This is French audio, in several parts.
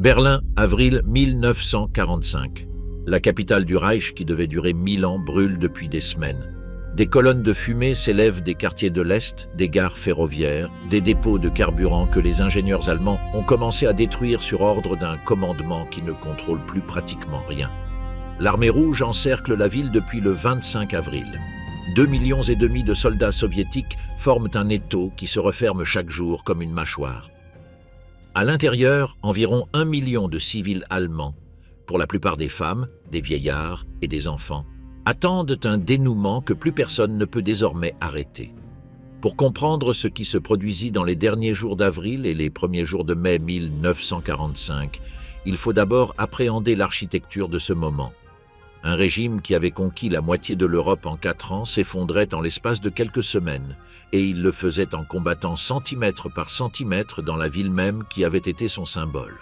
Berlin, avril 1945. La capitale du Reich, qui devait durer 1000 ans, brûle depuis des semaines. Des colonnes de fumée s'élèvent des quartiers de l'Est, des gares ferroviaires, des dépôts de carburant que les ingénieurs allemands ont commencé à détruire sur ordre d'un commandement qui ne contrôle plus pratiquement rien. L'armée rouge encercle la ville depuis le 25 avril. 2,5 millions de soldats soviétiques forment un étau qui se referme chaque jour comme une mâchoire. À l'intérieur, environ 1 million de civils allemands, pour la plupart des femmes, des vieillards et des enfants, attendent un dénouement que plus personne ne peut désormais arrêter. Pour comprendre ce qui se produisit dans les derniers jours d'avril et les premiers jours de mai 1945, il faut d'abord appréhender l'architecture de ce moment. Un régime qui avait conquis la moitié de l'Europe en 4 ans s'effondrait en l'espace de quelques semaines, et il le faisait en combattant centimètre par centimètre dans la ville même qui avait été son symbole.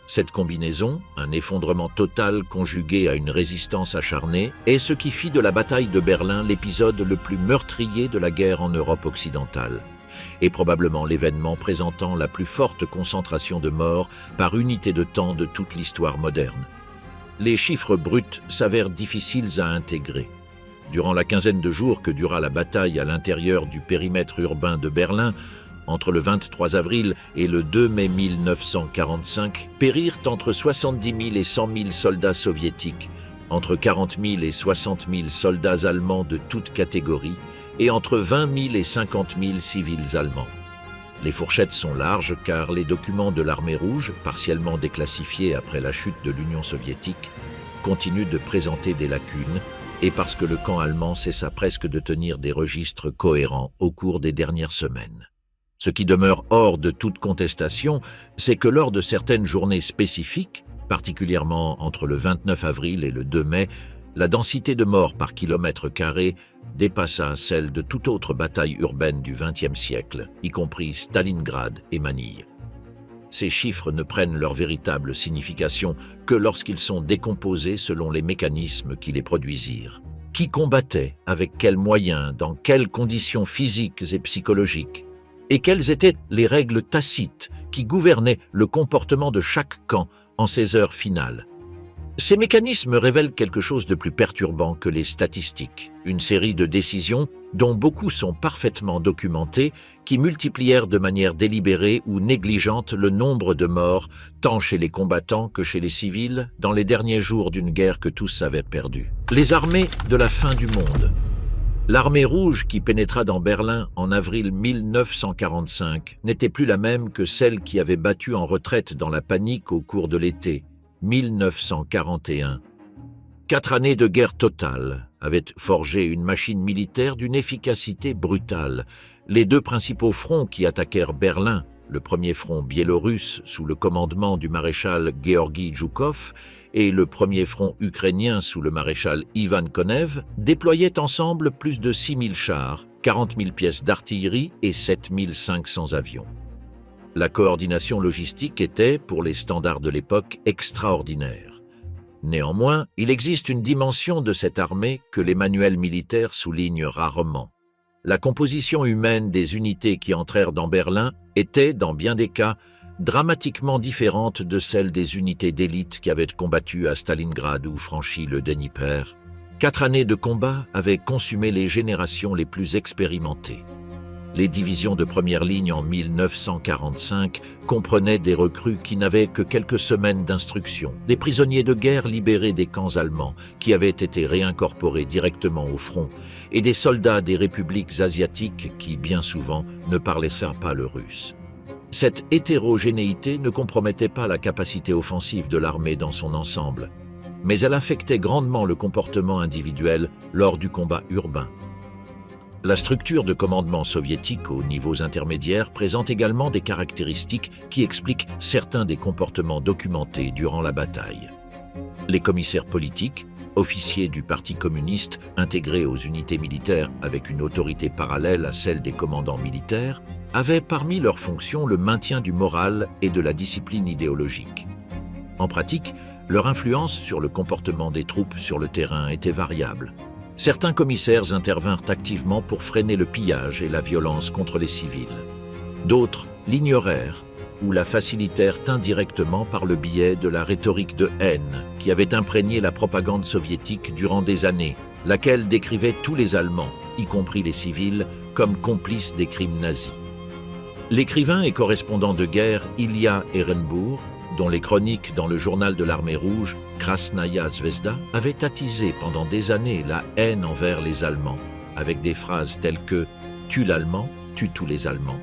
Cette combinaison, un effondrement total conjugué à une résistance acharnée, est ce qui fit de la bataille de Berlin l'épisode le plus meurtrier de la guerre en Europe occidentale, et probablement l'événement présentant la plus forte concentration de morts par unité de temps de toute l'histoire moderne. Les chiffres bruts s'avèrent difficiles à intégrer. Durant la quinzaine de jours que dura la bataille à l'intérieur du périmètre urbain de Berlin, entre le 23 avril et le 2 mai 1945, périrent entre 70 000 et 100 000 soldats soviétiques, entre 40 000 et 60 000 soldats allemands de toutes catégories, et entre 20 000 et 50 000 civils allemands. Les fourchettes sont larges car les documents de l'armée rouge, partiellement déclassifiés après la chute de l'Union soviétique, continuent de présenter des lacunes, et parce que le camp allemand cessa presque de tenir des registres cohérents au cours des dernières semaines. Ce qui demeure hors de toute contestation, c'est que lors de certaines journées spécifiques, particulièrement entre le 29 avril et le 2 mai, la densité de morts par kilomètre carré dépassa celle de toute autre bataille urbaine du XXe siècle, y compris Stalingrad et Manille. Ces chiffres ne prennent leur véritable signification que lorsqu'ils sont décomposés selon les mécanismes qui les produisirent. Qui combattait, avec quels moyens, dans quelles conditions physiques et psychologiques? Et quelles étaient les règles tacites qui gouvernaient le comportement de chaque camp en ces heures finales? Ces mécanismes révèlent quelque chose de plus perturbant que les statistiques, une série de décisions dont beaucoup sont parfaitement documentées, qui multiplièrent de manière délibérée ou négligente le nombre de morts, tant chez les combattants que chez les civils, dans les derniers jours d'une guerre que tous avaient perdue. Les armées de la fin du monde. L'armée rouge qui pénétra dans Berlin en avril 1945 n'était plus la même que celle qui avait battu en retraite dans la panique au cours de l'été 1941. 4 années de guerre totale avaient forgé une machine militaire d'une efficacité brutale. Les 2 principaux fronts qui attaquèrent Berlin, le premier front biélorusse sous le commandement du maréchal Georgi Zhukov et le premier front ukrainien sous le maréchal Ivan Konev, déployaient ensemble plus de 6 000 chars, 40 000 pièces d'artillerie et 7 500 avions. La coordination logistique était, pour les standards de l'époque, extraordinaire. Néanmoins, il existe une dimension de cette armée que les manuels militaires soulignent rarement. La composition humaine des unités qui entrèrent dans Berlin était, dans bien des cas, dramatiquement différente de celle des unités d'élite qui avaient combattu à Stalingrad ou franchi le Dnieper. 4 années de combat avaient consumé les générations les plus expérimentées. Les divisions de première ligne en 1945 comprenaient des recrues qui n'avaient que quelques semaines d'instruction, des prisonniers de guerre libérés des camps allemands qui avaient été réincorporés directement au front, et des soldats des républiques asiatiques qui, bien souvent, ne parlaient pas le russe. Cette hétérogénéité ne compromettait pas la capacité offensive de l'armée dans son ensemble, mais elle affectait grandement le comportement individuel lors du combat urbain. La structure de commandement soviétique aux niveaux intermédiaires présente également des caractéristiques qui expliquent certains des comportements documentés durant la bataille. Les commissaires politiques, officiers du Parti communiste intégrés aux unités militaires avec une autorité parallèle à celle des commandants militaires, avaient parmi leurs fonctions le maintien du moral et de la discipline idéologique. En pratique, leur influence sur le comportement des troupes sur le terrain était variable. Certains commissaires intervinrent activement pour freiner le pillage et la violence contre les civils. D'autres l'ignorèrent ou la facilitèrent indirectement par le biais de la rhétorique de haine qui avait imprégné la propagande soviétique durant des années, laquelle décrivait tous les Allemands, y compris les civils, comme complices des crimes nazis. L'écrivain et correspondant de guerre Ilya Ehrenburg, dont les chroniques dans le journal de l'armée rouge, Krasnaya Zvezda, avaient attisé pendant des années la haine envers les Allemands, avec des phrases telles que « tue l'Allemand, tue tous les Allemands »,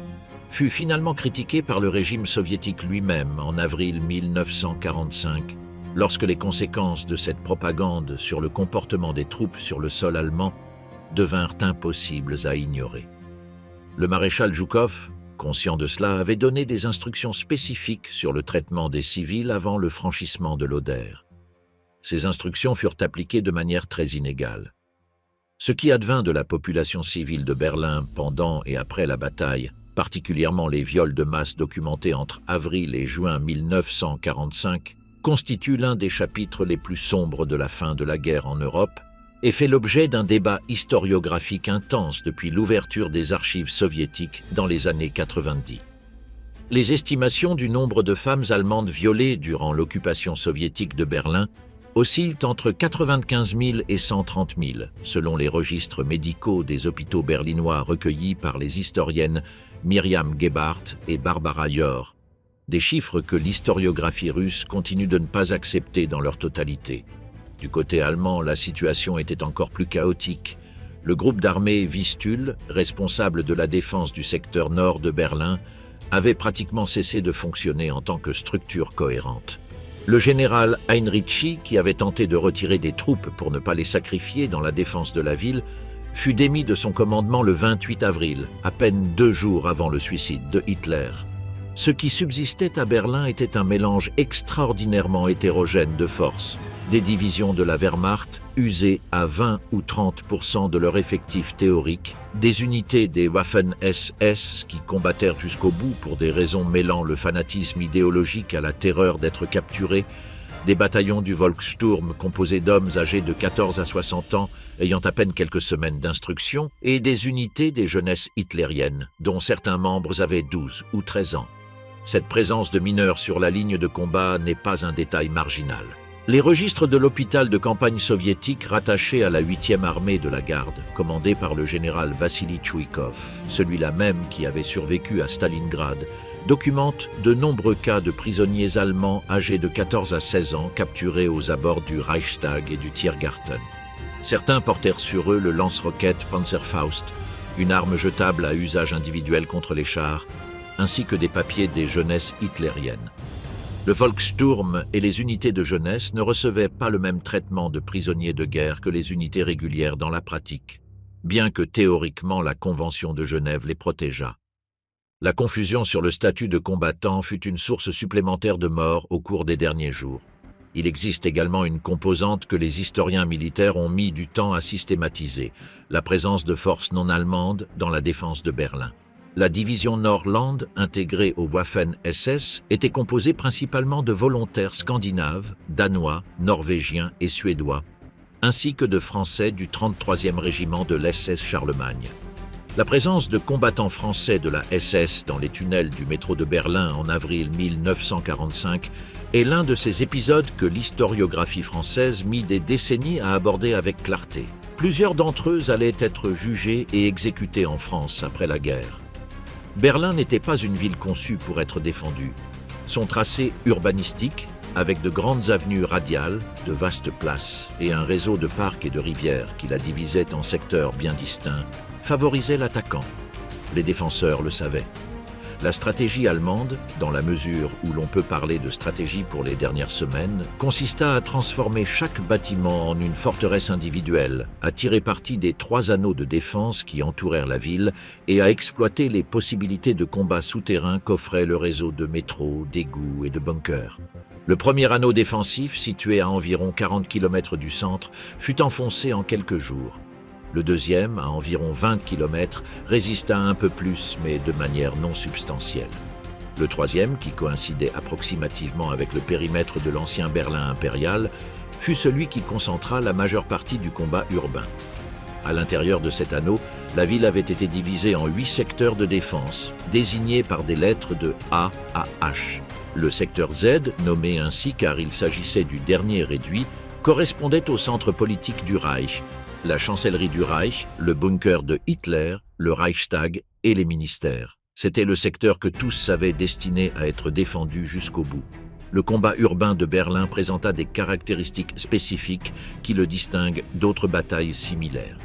fut finalement critiqué par le régime soviétique lui-même en avril 1945, lorsque les conséquences de cette propagande sur le comportement des troupes sur le sol allemand devinrent impossibles à ignorer. Le maréchal Zhukov, conscient de cela, avait donné des instructions spécifiques sur le traitement des civils avant le franchissement de l'Oder. Ces instructions furent appliquées de manière très inégale. Ce qui advint de la population civile de Berlin pendant et après la bataille, particulièrement les viols de masse documentés entre avril et juin 1945, constitue l'un des chapitres les plus sombres de la fin de la guerre en Europe et fait l'objet d'un débat historiographique intense depuis l'ouverture des archives soviétiques dans les années 90. Les estimations du nombre de femmes allemandes violées durant l'occupation soviétique de Berlin oscillent entre 95 000 et 130 000, selon les registres médicaux des hôpitaux berlinois recueillis par les historiennes Myriam Gebhardt et Barbara Yor, des chiffres que l'historiographie russe continue de ne pas accepter dans leur totalité. Du côté allemand, la situation était encore plus chaotique. Le groupe d'armée Vistule, responsable de la défense du secteur nord de Berlin, avait pratiquement cessé de fonctionner en tant que structure cohérente. Le général Heinrichi, qui avait tenté de retirer des troupes pour ne pas les sacrifier dans la défense de la ville, fut démis de son commandement le 28 avril, à peine 2 jours avant le suicide de Hitler. Ce qui subsistait à Berlin était un mélange extraordinairement hétérogène de forces. Des divisions de la Wehrmacht, usées à 20 ou 30% de leur effectif théorique, des unités des Waffen-SS qui combattèrent jusqu'au bout pour des raisons mêlant le fanatisme idéologique à la terreur d'être capturés, des bataillons du Volkssturm composés d'hommes âgés de 14 à 60 ans ayant à peine quelques semaines d'instruction, et des unités des jeunesses hitlériennes, dont certains membres avaient 12 ou 13 ans. Cette présence de mineurs sur la ligne de combat n'est pas un détail marginal. Les registres de l'hôpital de campagne soviétique rattaché à la 8e armée de la garde, commandée par le général Vassili Tchouikov, celui-là même qui avait survécu à Stalingrad, documente de nombreux cas de prisonniers allemands âgés de 14 à 16 ans capturés aux abords du Reichstag et du Tiergarten. Certains portèrent sur eux le lance-roquettes Panzerfaust, une arme jetable à usage individuel contre les chars, ainsi que des papiers des jeunesses hitlériennes. Le Volkssturm et les unités de jeunesse ne recevaient pas le même traitement de prisonniers de guerre que les unités régulières dans la pratique, bien que théoriquement la Convention de Genève les protégeât. La confusion sur le statut de combattant fut une source supplémentaire de morts au cours des derniers jours. Il existe également une composante que les historiens militaires ont mis du temps à systématiser, la présence de forces non allemandes dans la défense de Berlin. La division Nordland, intégrée au Waffen-SS, était composée principalement de volontaires scandinaves, danois, norvégiens et suédois, ainsi que de Français du 33e régiment de l'SS Charlemagne. La présence de combattants français de la SS dans les tunnels du métro de Berlin en avril 1945 est l'un de ces épisodes que l'historiographie française mit des décennies à aborder avec clarté. Plusieurs d'entre eux allaient être jugés et exécutés en France après la guerre. Berlin n'était pas une ville conçue pour être défendue. Son tracé urbanistique, avec de grandes avenues radiales, de vastes places et un réseau de parcs et de rivières qui la divisaient en secteurs bien distincts, favorisait l'attaquant. Les défenseurs le savaient. La stratégie allemande, dans la mesure où l'on peut parler de stratégie pour les dernières semaines, consista à transformer chaque bâtiment en une forteresse individuelle, à tirer parti des 3 anneaux de défense qui entourèrent la ville et à exploiter les possibilités de combat souterrain qu'offrait le réseau de métros, d'égouts et de bunkers. Le premier anneau défensif, situé à environ 40 km du centre, fut enfoncé en quelques jours. Le deuxième, à environ 20 km, résista un peu plus, mais de manière non substantielle. Le troisième, qui coïncidait approximativement avec le périmètre de l'ancien Berlin impérial, fut celui qui concentra la majeure partie du combat urbain. À l'intérieur de cet anneau, la ville avait été divisée en 8 secteurs de défense, désignés par des lettres de A à H. Le secteur Z, nommé ainsi car il s'agissait du dernier réduit, correspondait au centre politique du Reich, la chancellerie du Reich, le bunker de Hitler, le Reichstag et les ministères. C'était le secteur que tous savaient destiné à être défendu jusqu'au bout. Le combat urbain de Berlin présenta des caractéristiques spécifiques qui le distinguent d'autres batailles similaires.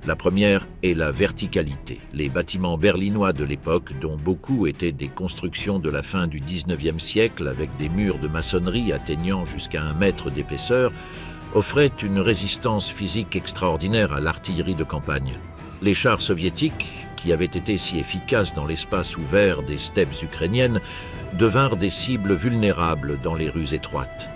La première est la verticalité. Les bâtiments berlinois de l'époque, dont beaucoup étaient des constructions de la fin du XIXe siècle avec des murs de maçonnerie atteignant jusqu'à 1 mètre d'épaisseur, offraient une résistance physique extraordinaire à l'artillerie de campagne. Les chars soviétiques, qui avaient été si efficaces dans l'espace ouvert des steppes ukrainiennes, devinrent des cibles vulnérables dans les rues étroites.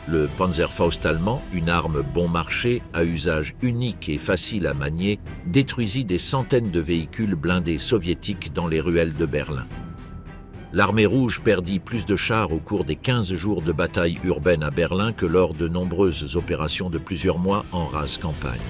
Le Panzerfaust allemand, une arme bon marché, à usage unique et facile à manier, détruisit des centaines de véhicules blindés soviétiques dans les ruelles de Berlin. L'armée rouge perdit plus de chars au cours des 15 jours de bataille urbaine à Berlin que lors de nombreuses opérations de plusieurs mois en rase campagne.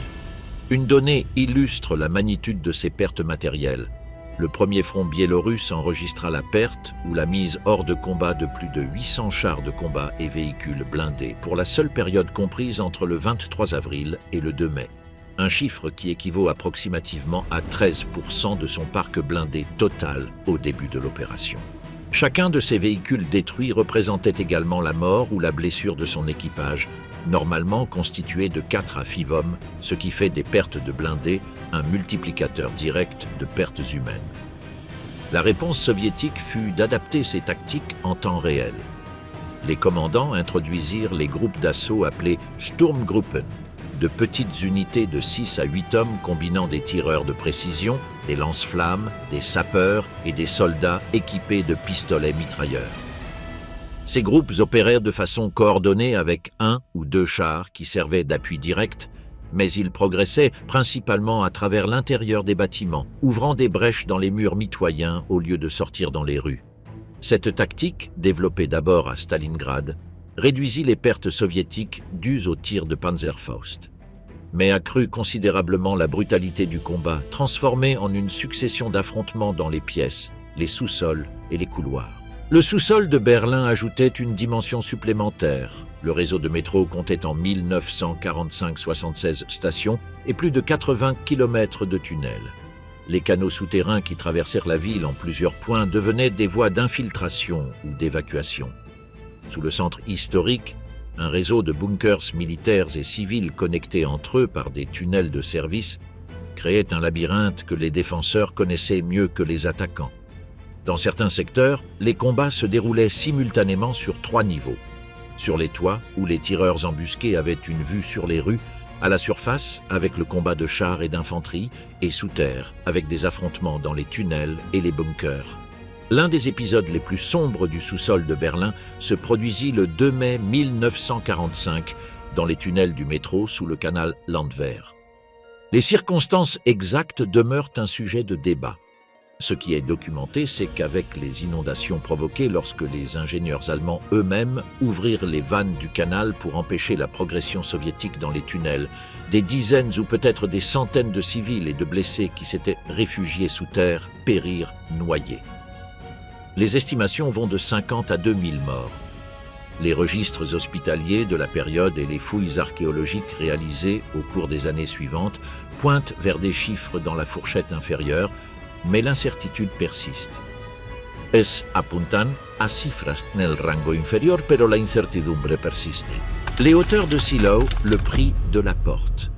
Une donnée illustre la magnitude de ces pertes matérielles. Le premier front biélorusse enregistra la perte ou la mise hors de combat de plus de 800 chars de combat et véhicules blindés pour la seule période comprise entre le 23 avril et le 2 mai. Un chiffre qui équivaut approximativement à 13% de son parc blindé total au début de l'opération. Chacun de ces véhicules détruits représentait également la mort ou la blessure de son équipage, normalement constitué de 4 à 6 hommes, ce qui fait des pertes de blindés un multiplicateur direct de pertes humaines. La réponse soviétique fut d'adapter ces tactiques en temps réel. Les commandants introduisirent les groupes d'assaut appelés Sturmgruppen, de petites unités de 6 à 8 hommes combinant des tireurs de précision, des lance-flammes, des sapeurs et des soldats équipés de pistolets mitrailleurs. Ces groupes opérèrent de façon coordonnée avec 1 ou 2 chars qui servaient d'appui direct, mais ils progressaient principalement à travers l'intérieur des bâtiments, ouvrant des brèches dans les murs mitoyens au lieu de sortir dans les rues. Cette tactique, développée d'abord à Stalingrad, réduisit les pertes soviétiques dues aux tirs de Panzerfaust, mais accrut considérablement la brutalité du combat, transformé en une succession d'affrontements dans les pièces, les sous-sols et les couloirs. Le sous-sol de Berlin ajoutait une dimension supplémentaire. Le réseau de métro comptait en 1945-76 stations et plus de 80 km de tunnels. Les canaux souterrains qui traversèrent la ville en plusieurs points devenaient des voies d'infiltration ou d'évacuation. Sous le centre historique, un réseau de bunkers militaires et civils connectés entre eux par des tunnels de service créait un labyrinthe que les défenseurs connaissaient mieux que les attaquants. Dans certains secteurs, les combats se déroulaient simultanément sur 3 niveaux. Sur les toits, où les tireurs embusqués avaient une vue sur les rues, à la surface, avec le combat de chars et d'infanterie, et sous terre, avec des affrontements dans les tunnels et les bunkers. L'un des épisodes les plus sombres du sous-sol de Berlin se produisit le 2 mai 1945 dans les tunnels du métro sous le canal Landwehr. Les circonstances exactes demeurent un sujet de débat. Ce qui est documenté, c'est qu'avec les inondations provoquées lorsque les ingénieurs allemands eux-mêmes ouvrirent les vannes du canal pour empêcher la progression soviétique dans les tunnels, des dizaines ou peut-être des centaines de civils et de blessés qui s'étaient réfugiés sous terre périrent noyés. Les estimations vont de 50 à 2000 morts. Les registres hospitaliers de la période et les fouilles archéologiques réalisées au cours des années suivantes pointent vers des chiffres dans la fourchette inférieure, mais l'incertitude persiste. Es apuntan a cifras nel rango inferior, pero la incertidumbre persiste. Les hauteurs de Zielau, le prix de la porte.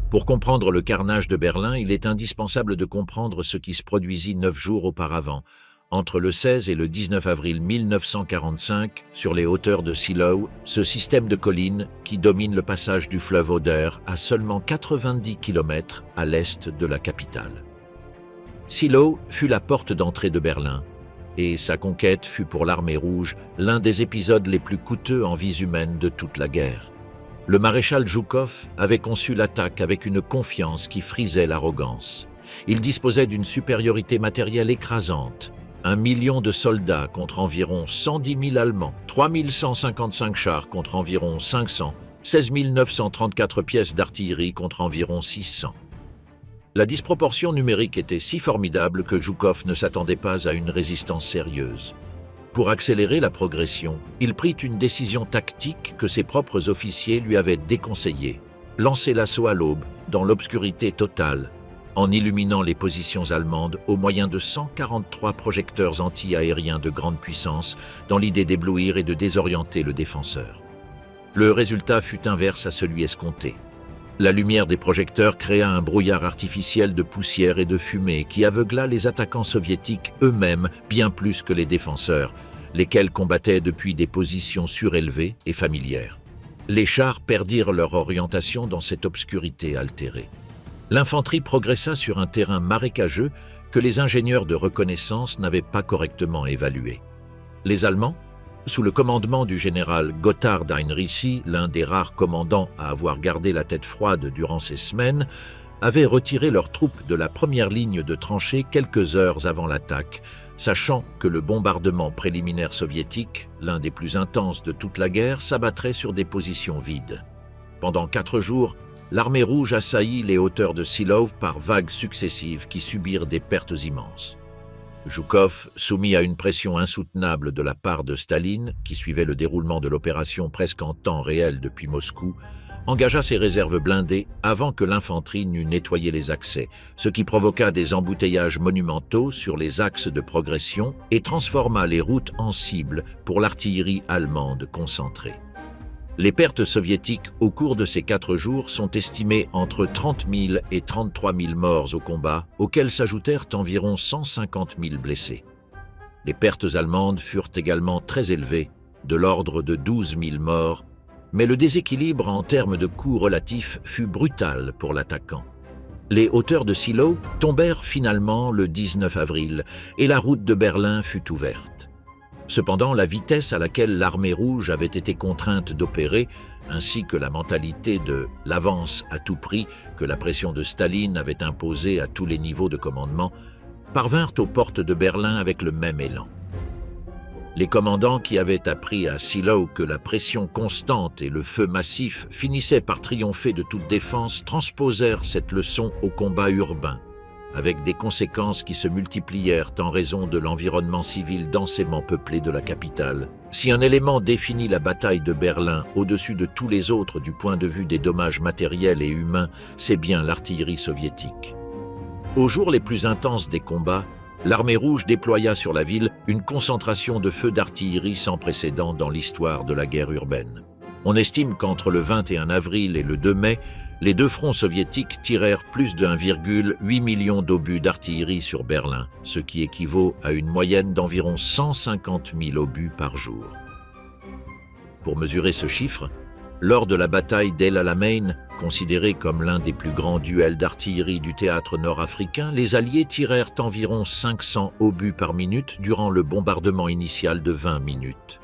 Pour comprendre le carnage de Berlin, il est indispensable de comprendre ce qui se produisit 9 jours auparavant, entre le 16 et le 19 avril 1945, sur les hauteurs de Zielau, ce système de collines qui domine le passage du fleuve Oder à seulement 90 km à l'est de la capitale. Zielau fut la porte d'entrée de Berlin, et sa conquête fut pour l'armée rouge l'un des épisodes les plus coûteux en vies humaines de toute la guerre. Le maréchal Zhukov avait conçu l'attaque avec une confiance qui frisait l'arrogance. Il disposait d'une supériorité matérielle écrasante, 1 million de soldats contre environ 110 000 Allemands, 3 155 chars contre environ 500, 16 934 pièces d'artillerie contre environ 600. La disproportion numérique était si formidable que Zhukov ne s'attendait pas à une résistance sérieuse. Pour accélérer la progression, il prit une décision tactique que ses propres officiers lui avaient déconseillée: lancer l'assaut à l'aube, dans l'obscurité totale, en illuminant les positions allemandes au moyen de 143 projecteurs anti-aériens de grande puissance, dans l'idée d'éblouir et de désorienter le défenseur. Le résultat fut inverse à celui escompté. La lumière des projecteurs créa un brouillard artificiel de poussière et de fumée qui aveugla les attaquants soviétiques eux-mêmes bien plus que les défenseurs, lesquels combattaient depuis des positions surélevées et familières. Les chars perdirent leur orientation dans cette obscurité altérée. L'infanterie progressa sur un terrain marécageux que les ingénieurs de reconnaissance n'avaient pas correctement évalué. Les Allemands, sous le commandement du général Gotthard Heinrici, l'un des rares commandants à avoir gardé la tête froide durant ces semaines, avaient retiré leurs troupes de la première ligne de tranchées quelques heures avant l'attaque, sachant que le bombardement préliminaire soviétique, l'un des plus intenses de toute la guerre, s'abattrait sur des positions vides. Pendant 4 jours, l'armée rouge assaillit les hauteurs de Silov par vagues successives qui subirent des pertes immenses. Zhukov, soumis à une pression insoutenable de la part de Staline, qui suivait le déroulement de l'opération presque en temps réel depuis Moscou, engagea ses réserves blindées avant que l'infanterie n'eût nettoyé les accès, ce qui provoqua des embouteillages monumentaux sur les axes de progression et transforma les routes en cibles pour l'artillerie allemande concentrée. Les pertes soviétiques au cours de ces 4 jours sont estimées entre 30 000 et 33 000 morts au combat, auxquels s'ajoutèrent environ 150 000 blessés. Les pertes allemandes furent également très élevées, de l'ordre de 12 000 morts, mais le déséquilibre en termes de coûts relatifs fut brutal pour l'attaquant. Les hauteurs de Silo tombèrent finalement le 19 avril et la route de Berlin fut ouverte. Cependant, la vitesse à laquelle l'armée rouge avait été contrainte d'opérer, ainsi que la mentalité de « l'avance à tout prix » que la pression de Staline avait imposée à tous les niveaux de commandement, parvinrent aux portes de Berlin avec le même élan. Les commandants qui avaient appris à Silo que la pression constante et le feu massif finissaient par triompher de toute défense transposèrent cette leçon au combat urbain, avec des conséquences qui se multiplièrent en raison de l'environnement civil densément peuplé de la capitale. Si un élément définit la bataille de Berlin au-dessus de tous les autres du point de vue des dommages matériels et humains, c'est bien l'artillerie soviétique. Aux jours les plus intenses des combats, l'armée rouge déploya sur la ville une concentration de feux d'artillerie sans précédent dans l'histoire de la guerre urbaine. On estime qu'entre le 21 avril et le 2 mai, les 2 fronts soviétiques tirèrent plus de 1,8 million d'obus d'artillerie sur Berlin, ce qui équivaut à une moyenne d'environ 150 000 obus par jour. Pour mesurer ce chiffre, lors de la bataille d'El Alamein, considérée comme l'un des plus grands duels d'artillerie du théâtre nord-africain, les Alliés tirèrent environ 500 obus par minute durant le bombardement initial de 20 minutes.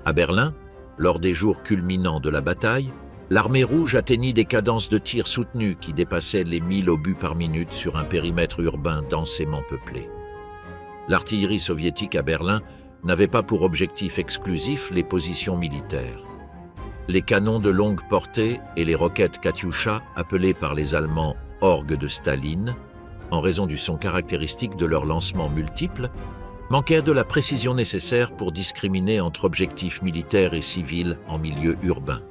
À Berlin, lors des jours culminants de la bataille, l'armée rouge atteignit des cadences de tir soutenues qui dépassaient les 1000 obus par minute sur un périmètre urbain densément peuplé. L'artillerie soviétique à Berlin n'avait pas pour objectif exclusif les positions militaires. Les canons de longue portée et les roquettes Katyusha, appelées par les Allemands « orgues de Staline », en raison du son caractéristique de leurs lancements multiples, manquaient de la précision nécessaire pour discriminer entre objectifs militaires et civils en milieu urbain.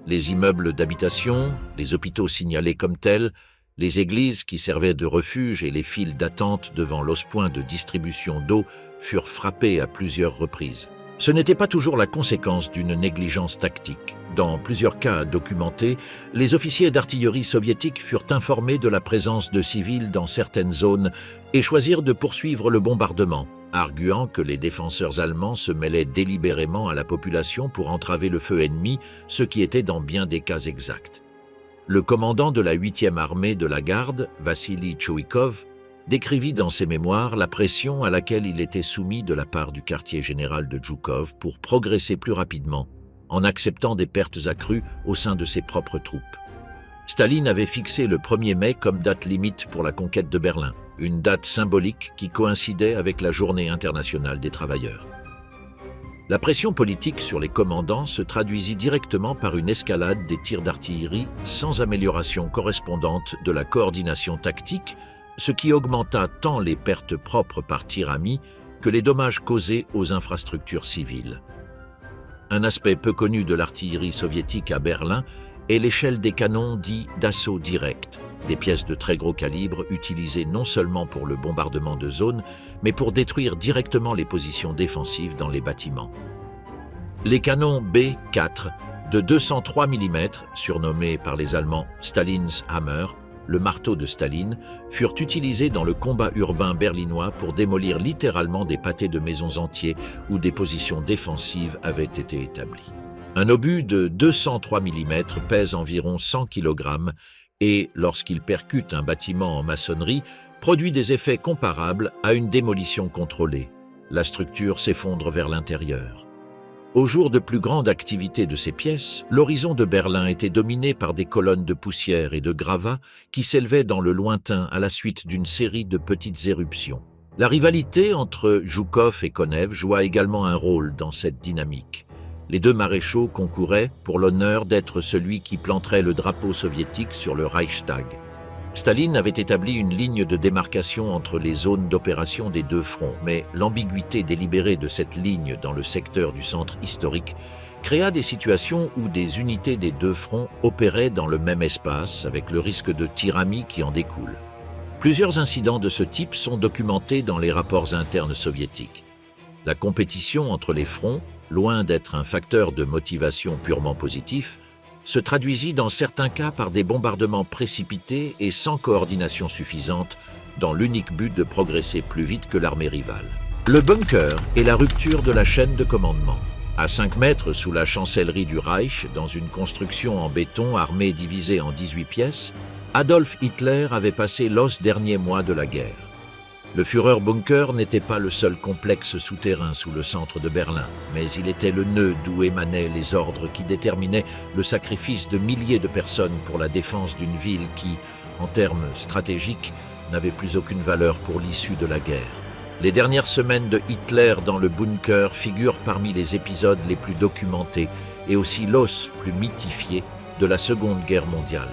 Les immeubles d'habitation, les hôpitaux signalés comme tels, les églises qui servaient de refuge et les files d'attente devant l'os-point de distribution d'eau furent frappés à plusieurs reprises. Ce n'était pas toujours la conséquence d'une négligence tactique. Dans plusieurs cas documentés, les officiers d'artillerie soviétiques furent informés de la présence de civils dans certaines zones et choisirent de poursuivre le bombardement, arguant que les défenseurs allemands se mêlaient délibérément à la population pour entraver le feu ennemi, ce qui était dans bien des cas exact. Le commandant de la 8e armée de la garde, Vassili Tchouikov, décrivit dans ses mémoires la pression à laquelle il était soumis de la part du quartier général de Zhukov pour progresser plus rapidement, en acceptant des pertes accrues au sein de ses propres troupes. Staline avait fixé le 1er mai comme date limite pour la conquête de Berlin, une date symbolique qui coïncidait avec la Journée internationale des travailleurs. La pression politique sur les commandants se traduisit directement par une escalade des tirs d'artillerie sans amélioration correspondante de la coordination tactique, ce qui augmenta tant les pertes propres par tir ami que les dommages causés aux infrastructures civiles. Un aspect peu connu de l'artillerie soviétique à Berlin est l'échelle des canons dits d'assaut direct, des pièces de très gros calibre utilisées non seulement pour le bombardement de zones, mais pour détruire directement les positions défensives dans les bâtiments. Les canons B4 de 203 mm, surnommés par les Allemands Stalin's Hammer, le marteau de Staline, furent utilisés dans le combat urbain berlinois pour démolir littéralement des pâtés de maisons entiers où des positions défensives avaient été établies. Un obus de 203 mm pèse environ 100 kg et, lorsqu'il percute un bâtiment en maçonnerie, produit des effets comparables à une démolition contrôlée. La structure s'effondre vers l'intérieur. Au jour de plus grande activité de ces pièces, l'horizon de Berlin était dominé par des colonnes de poussière et de gravats qui s'élevaient dans le lointain à la suite d'une série de petites éruptions. La rivalité entre Zhukov et Konev joua également un rôle dans cette dynamique. Les deux maréchaux concouraient pour l'honneur d'être celui qui planterait le drapeau soviétique sur le Reichstag. Staline avait établi une ligne de démarcation entre les zones d'opération des deux fronts, mais l'ambiguïté délibérée de cette ligne dans le secteur du centre historique créa des situations où des unités des deux fronts opéraient dans le même espace, avec le risque de tyrannie qui en découle. Plusieurs incidents de ce type sont documentés dans les rapports internes soviétiques. La compétition entre les fronts, loin d'être un facteur de motivation purement positif, se traduisit dans certains cas par des bombardements précipités et sans coordination suffisante, dans l'unique but de progresser plus vite que l'armée rivale. Le bunker est la rupture de la chaîne de commandement. À 5 mètres sous la chancellerie du Reich, dans une construction en béton armée divisée en 18 pièces, Adolf Hitler avait passé l'os dernier mois de la guerre. Le Führerbunker n'était pas le seul complexe souterrain sous le centre de Berlin, mais il était le nœud d'où émanaient les ordres qui déterminaient le sacrifice de milliers de personnes pour la défense d'une ville qui, en termes stratégiques, n'avait plus aucune valeur pour l'issue de la guerre. Les dernières semaines de Hitler dans le bunker figurent parmi les épisodes les plus documentés et aussi l'os plus mythifié de la Seconde Guerre mondiale.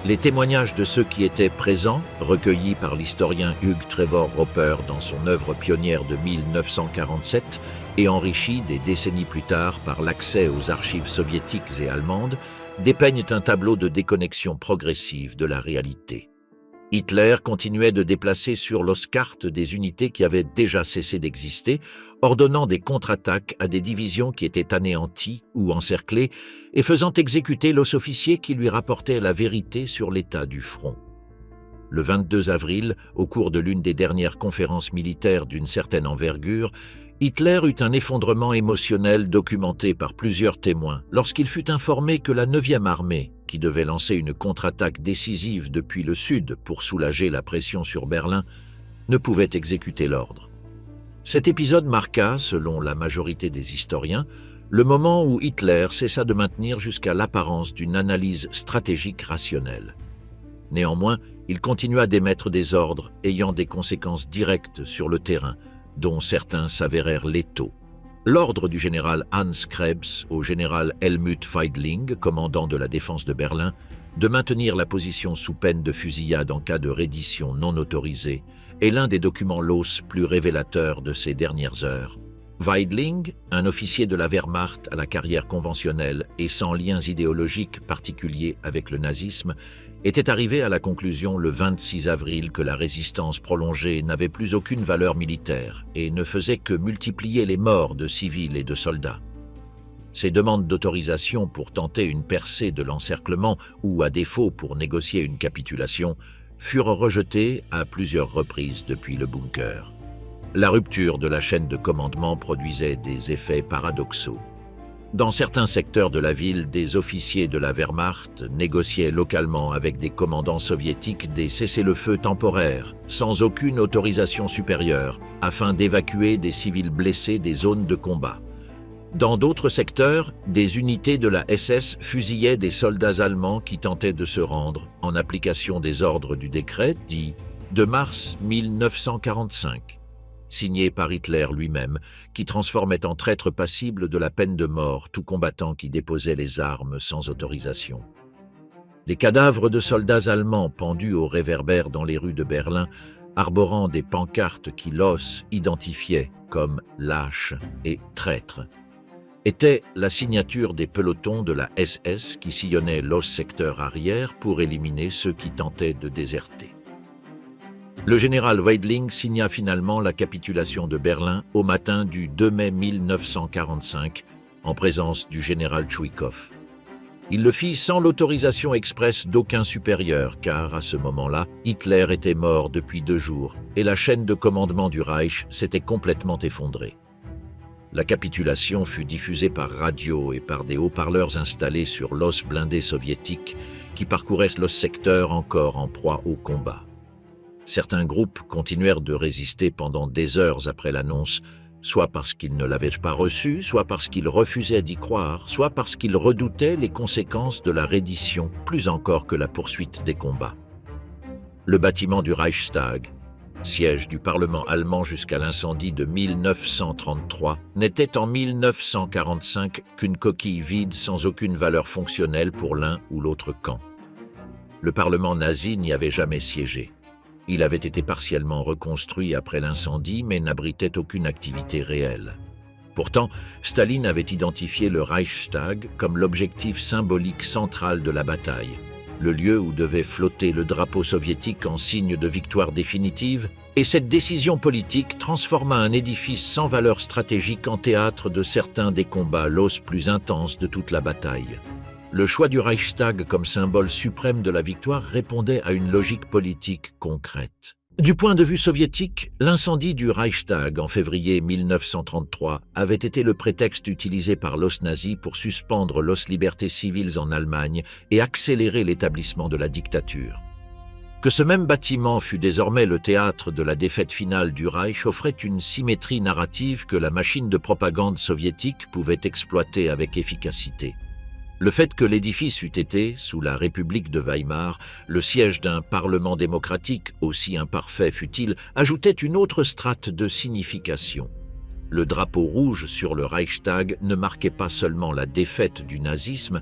Les témoignages de ceux qui étaient présents, recueillis par l'historien Hugh Trevor Roper dans son œuvre pionnière de 1947 et enrichis des décennies plus tard par l'accès aux archives soviétiques et allemandes, dépeignent un tableau de déconnexion progressive de la réalité. Hitler continuait de déplacer sur l'os-carte des unités qui avaient déjà cessé d'exister, ordonnant des contre-attaques à des divisions qui étaient anéanties ou encerclées et faisant exécuter l'os-officier qui lui rapportait la vérité sur l'état du front. Le 22 avril, au cours de l'une des dernières conférences militaires d'une certaine envergure, Hitler eut un effondrement émotionnel documenté par plusieurs témoins lorsqu'il fut informé que la 9e armée, qui devait lancer une contre-attaque décisive depuis le sud pour soulager la pression sur Berlin, ne pouvait exécuter l'ordre. Cet épisode marqua, selon la majorité des historiens, le moment où Hitler cessa de maintenir jusqu'à l'apparence d'une analyse stratégique rationnelle. Néanmoins, il continua d'émettre des ordres ayant des conséquences directes sur le terrain, dont certains s'avérèrent létaux. L'ordre du général Hans Krebs au général Helmut Feidling, commandant de la défense de Berlin, de maintenir la position sous peine de fusillade en cas de reddition non autorisée, est l'un des documents LOS plus révélateurs de ces dernières heures. Weidling, un officier de la Wehrmacht à la carrière conventionnelle et sans liens idéologiques particuliers avec le nazisme, était arrivé à la conclusion le 26 avril que la résistance prolongée n'avait plus aucune valeur militaire et ne faisait que multiplier les morts de civils et de soldats. Ces demandes d'autorisation pour tenter une percée de l'encerclement ou, à défaut, pour négocier une capitulation, furent rejetées à plusieurs reprises depuis le bunker. La rupture de la chaîne de commandement produisait des effets paradoxaux. Dans certains secteurs de la ville, des officiers de la Wehrmacht négociaient localement avec des commandants soviétiques des cessez-le-feu temporaires, sans aucune autorisation supérieure, afin d'évacuer des civils blessés des zones de combat. Dans d'autres secteurs, des unités de la SS fusillaient des soldats allemands qui tentaient de se rendre, en application des ordres du décret dit de mars 1945. signé par Hitler lui-même, qui transformait en traître passible de la peine de mort tout combattant qui déposait les armes sans autorisation. Les cadavres de soldats allemands pendus au réverbère dans les rues de Berlin, arborant des pancartes qui l'os identifiaient comme lâche et traître, étaient la signature des pelotons de la SS qui sillonnaient l'os secteur arrière pour éliminer ceux qui tentaient de déserter. Le général Weidling signa finalement la capitulation de Berlin au matin du 2 mai 1945 en présence du général Tchoukov. Il le fit sans l'autorisation expresse d'aucun supérieur, car à ce moment-là, Hitler était mort depuis 2 jours et la chaîne de commandement du Reich s'était complètement effondrée. La capitulation fut diffusée par radio et par des haut-parleurs installés sur l'os blindé soviétique qui parcourait l'os secteur encore en proie au combat. Certains groupes continuèrent de résister pendant des heures après l'annonce, soit parce qu'ils ne l'avaient pas reçu, soit parce qu'ils refusaient d'y croire, soit parce qu'ils redoutaient les conséquences de la reddition plus encore que la poursuite des combats. Le bâtiment du Reichstag, siège du Parlement allemand jusqu'à l'incendie de 1933, n'était en 1945 qu'une coquille vide sans aucune valeur fonctionnelle pour l'un ou l'autre camp. Le Parlement nazi n'y avait jamais siégé. Il avait été partiellement reconstruit après l'incendie, mais n'abritait aucune activité réelle. Pourtant, Staline avait identifié le Reichstag comme l'objectif symbolique central de la bataille, le lieu où devait flotter le drapeau soviétique en signe de victoire définitive, et cette décision politique transforma un édifice sans valeur stratégique en théâtre de certains des combats l'os plus intense de toute la bataille. Le choix du Reichstag comme symbole suprême de la victoire répondait à une logique politique concrète. Du point de vue soviétique, l'incendie du Reichstag en février 1933 avait été le prétexte utilisé par l'os nazi pour suspendre l'os libertés civiles en Allemagne et accélérer l'établissement de la dictature. Que ce même bâtiment fût désormais le théâtre de la défaite finale du Reich offrait une symétrie narrative que la machine de propagande soviétique pouvait exploiter avec efficacité. Le fait que l'édifice eût été, sous la République de Weimar, le siège d'un parlement démocratique, aussi imparfait fût-il, ajoutait une autre strate de signification. Le drapeau rouge sur le Reichstag ne marquait pas seulement la défaite du nazisme,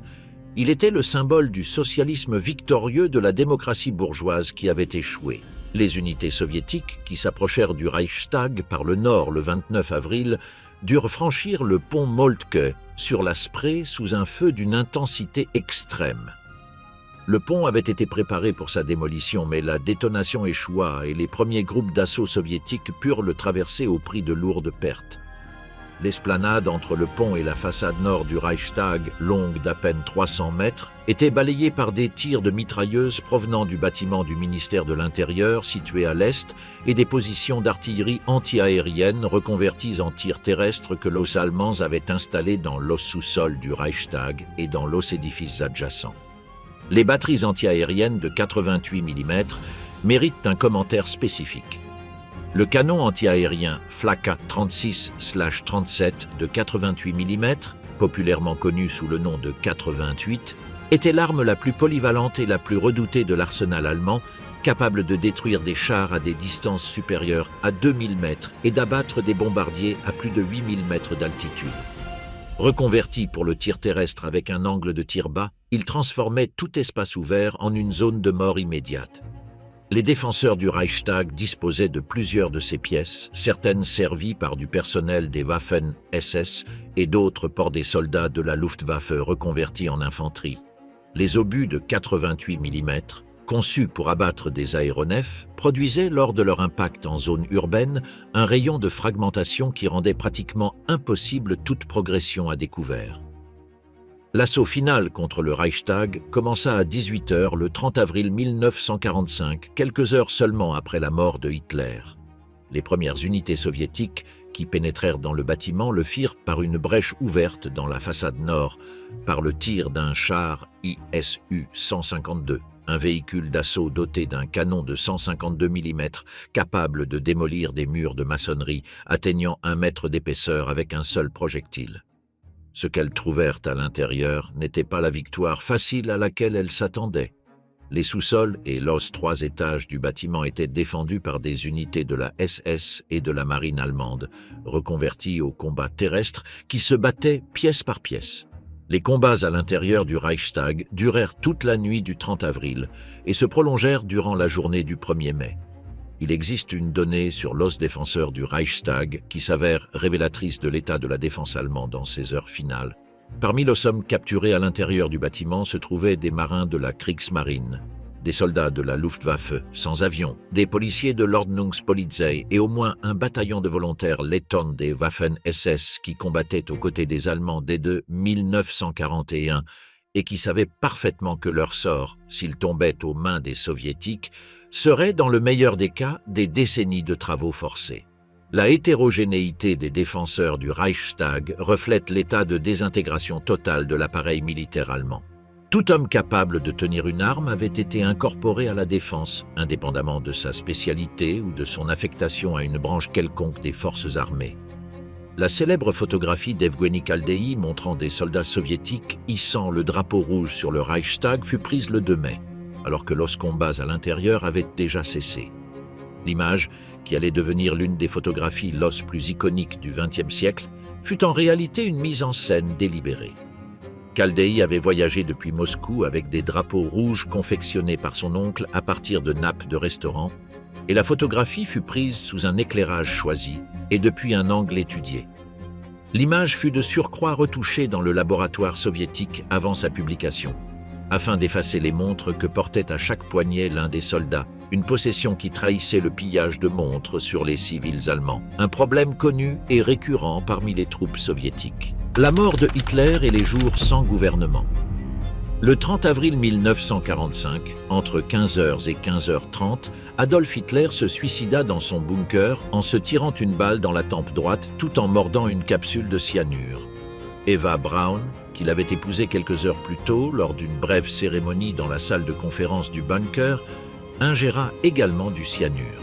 il était le symbole du socialisme victorieux de la démocratie bourgeoise qui avait échoué. Les unités soviétiques, qui s'approchèrent du Reichstag par le nord le 29 avril, durent franchir le pont Moltke sur la Spree sous un feu d'une intensité extrême. Le pont avait été préparé pour sa démolition, mais la détonation échoua et les premiers groupes d'assaut soviétiques purent le traverser au prix de lourdes pertes. L'esplanade entre le pont et la façade nord du Reichstag, longue d'à peine 300 mètres, était balayée par des tirs de mitrailleuses provenant du bâtiment du ministère de l'Intérieur situé à l'est et des positions d'artillerie anti-aérienne reconverties en tirs terrestres que l'os allemands avaient installés dans l'os sous-sol du Reichstag et dans l'os édifices adjacents. Les batteries anti-aériennes de 88 mm méritent un commentaire spécifique. Le canon anti-aérien Flak 36/37 de 88 mm, populairement connu sous le nom de 88, était l'arme la plus polyvalente et la plus redoutée de l'arsenal allemand, capable de détruire des chars à des distances supérieures à 2000 mètres et d'abattre des bombardiers à plus de 8000 mètres d'altitude. Reconverti pour le tir terrestre avec un angle de tir bas, il transformait tout espace ouvert en une zone de mort immédiate. Les défenseurs du Reichstag disposaient de plusieurs de ces pièces, certaines servies par du personnel des Waffen-SS et d'autres par des soldats de la Luftwaffe reconvertis en infanterie. Les obus de 88 mm, conçus pour abattre des aéronefs, produisaient lors de leur impact en zone urbaine un rayon de fragmentation qui rendait pratiquement impossible toute progression à découvert. L'assaut final contre le Reichstag commença à 18h le 30 avril 1945, quelques heures seulement après la mort de Hitler. Les premières unités soviétiques qui pénétrèrent dans le bâtiment le firent par une brèche ouverte dans la façade nord, par le tir d'un char ISU-152, un véhicule d'assaut doté d'un canon de 152 mm capable de démolir des murs de maçonnerie atteignant 1 mètre d'épaisseur avec un seul projectile. Ce qu'elles trouvèrent à l'intérieur n'était pas la victoire facile à laquelle elles s'attendaient. Les sous-sols et l'os 3 étages du bâtiment étaient défendus par des unités de la SS et de la marine allemande, reconverties au combat terrestre qui se battaient pièce par pièce. Les combats à l'intérieur du Reichstag durèrent toute la nuit du 30 avril et se prolongèrent durant la journée du 1er mai. Il existe une donnée sur l'os défenseur du Reichstag qui s'avère révélatrice de l'état de la défense allemande en ces heures finales. Parmi les hommes capturés à l'intérieur du bâtiment se trouvaient des marins de la Kriegsmarine, des soldats de la Luftwaffe sans avion, des policiers de l'Ordnungspolizei et au moins un bataillon de volontaires lettons des Waffen-SS qui combattaient aux côtés des Allemands dès 1941 et qui savaient parfaitement que leur sort, s'ils tombaient aux mains des Soviétiques, serait dans le meilleur des cas des décennies de travaux forcés. La hétérogénéité des défenseurs du Reichstag reflète l'état de désintégration totale de l'appareil militaire allemand. Tout homme capable de tenir une arme avait été incorporé à la défense, indépendamment de sa spécialité ou de son affectation à une branche quelconque des forces armées. La célèbre photographie d'Evgueni Kaldei montrant des soldats soviétiques hissant le drapeau rouge sur le Reichstag fut prise le 2 mai, alors que los combats à l'intérieur avaient déjà cessé. L'image, qui allait devenir l'une des photographies los plus iconiques du XXe siècle, fut en réalité une mise en scène délibérée. Kaldei avait voyagé depuis Moscou avec des drapeaux rouges confectionnés par son oncle à partir de nappes de restaurants, et la photographie fut prise sous un éclairage choisi et depuis un angle étudié. L'image fut de surcroît retouchée dans le laboratoire soviétique avant sa publication, afin d'effacer les montres que portait à chaque poignet l'un des soldats, une possession qui trahissait le pillage de montres sur les civils allemands, un problème connu et récurrent parmi les troupes soviétiques. La mort de Hitler et les jours sans gouvernement. Le 30 avril 1945, entre 15h et 15h30, Adolf Hitler se suicida dans son bunker en se tirant une balle dans la tempe droite tout en mordant une capsule de cyanure. Eva Braun, qu'il avait épousée quelques heures plus tôt lors d'une brève cérémonie dans la salle de conférence du bunker, ingéra également du cyanure.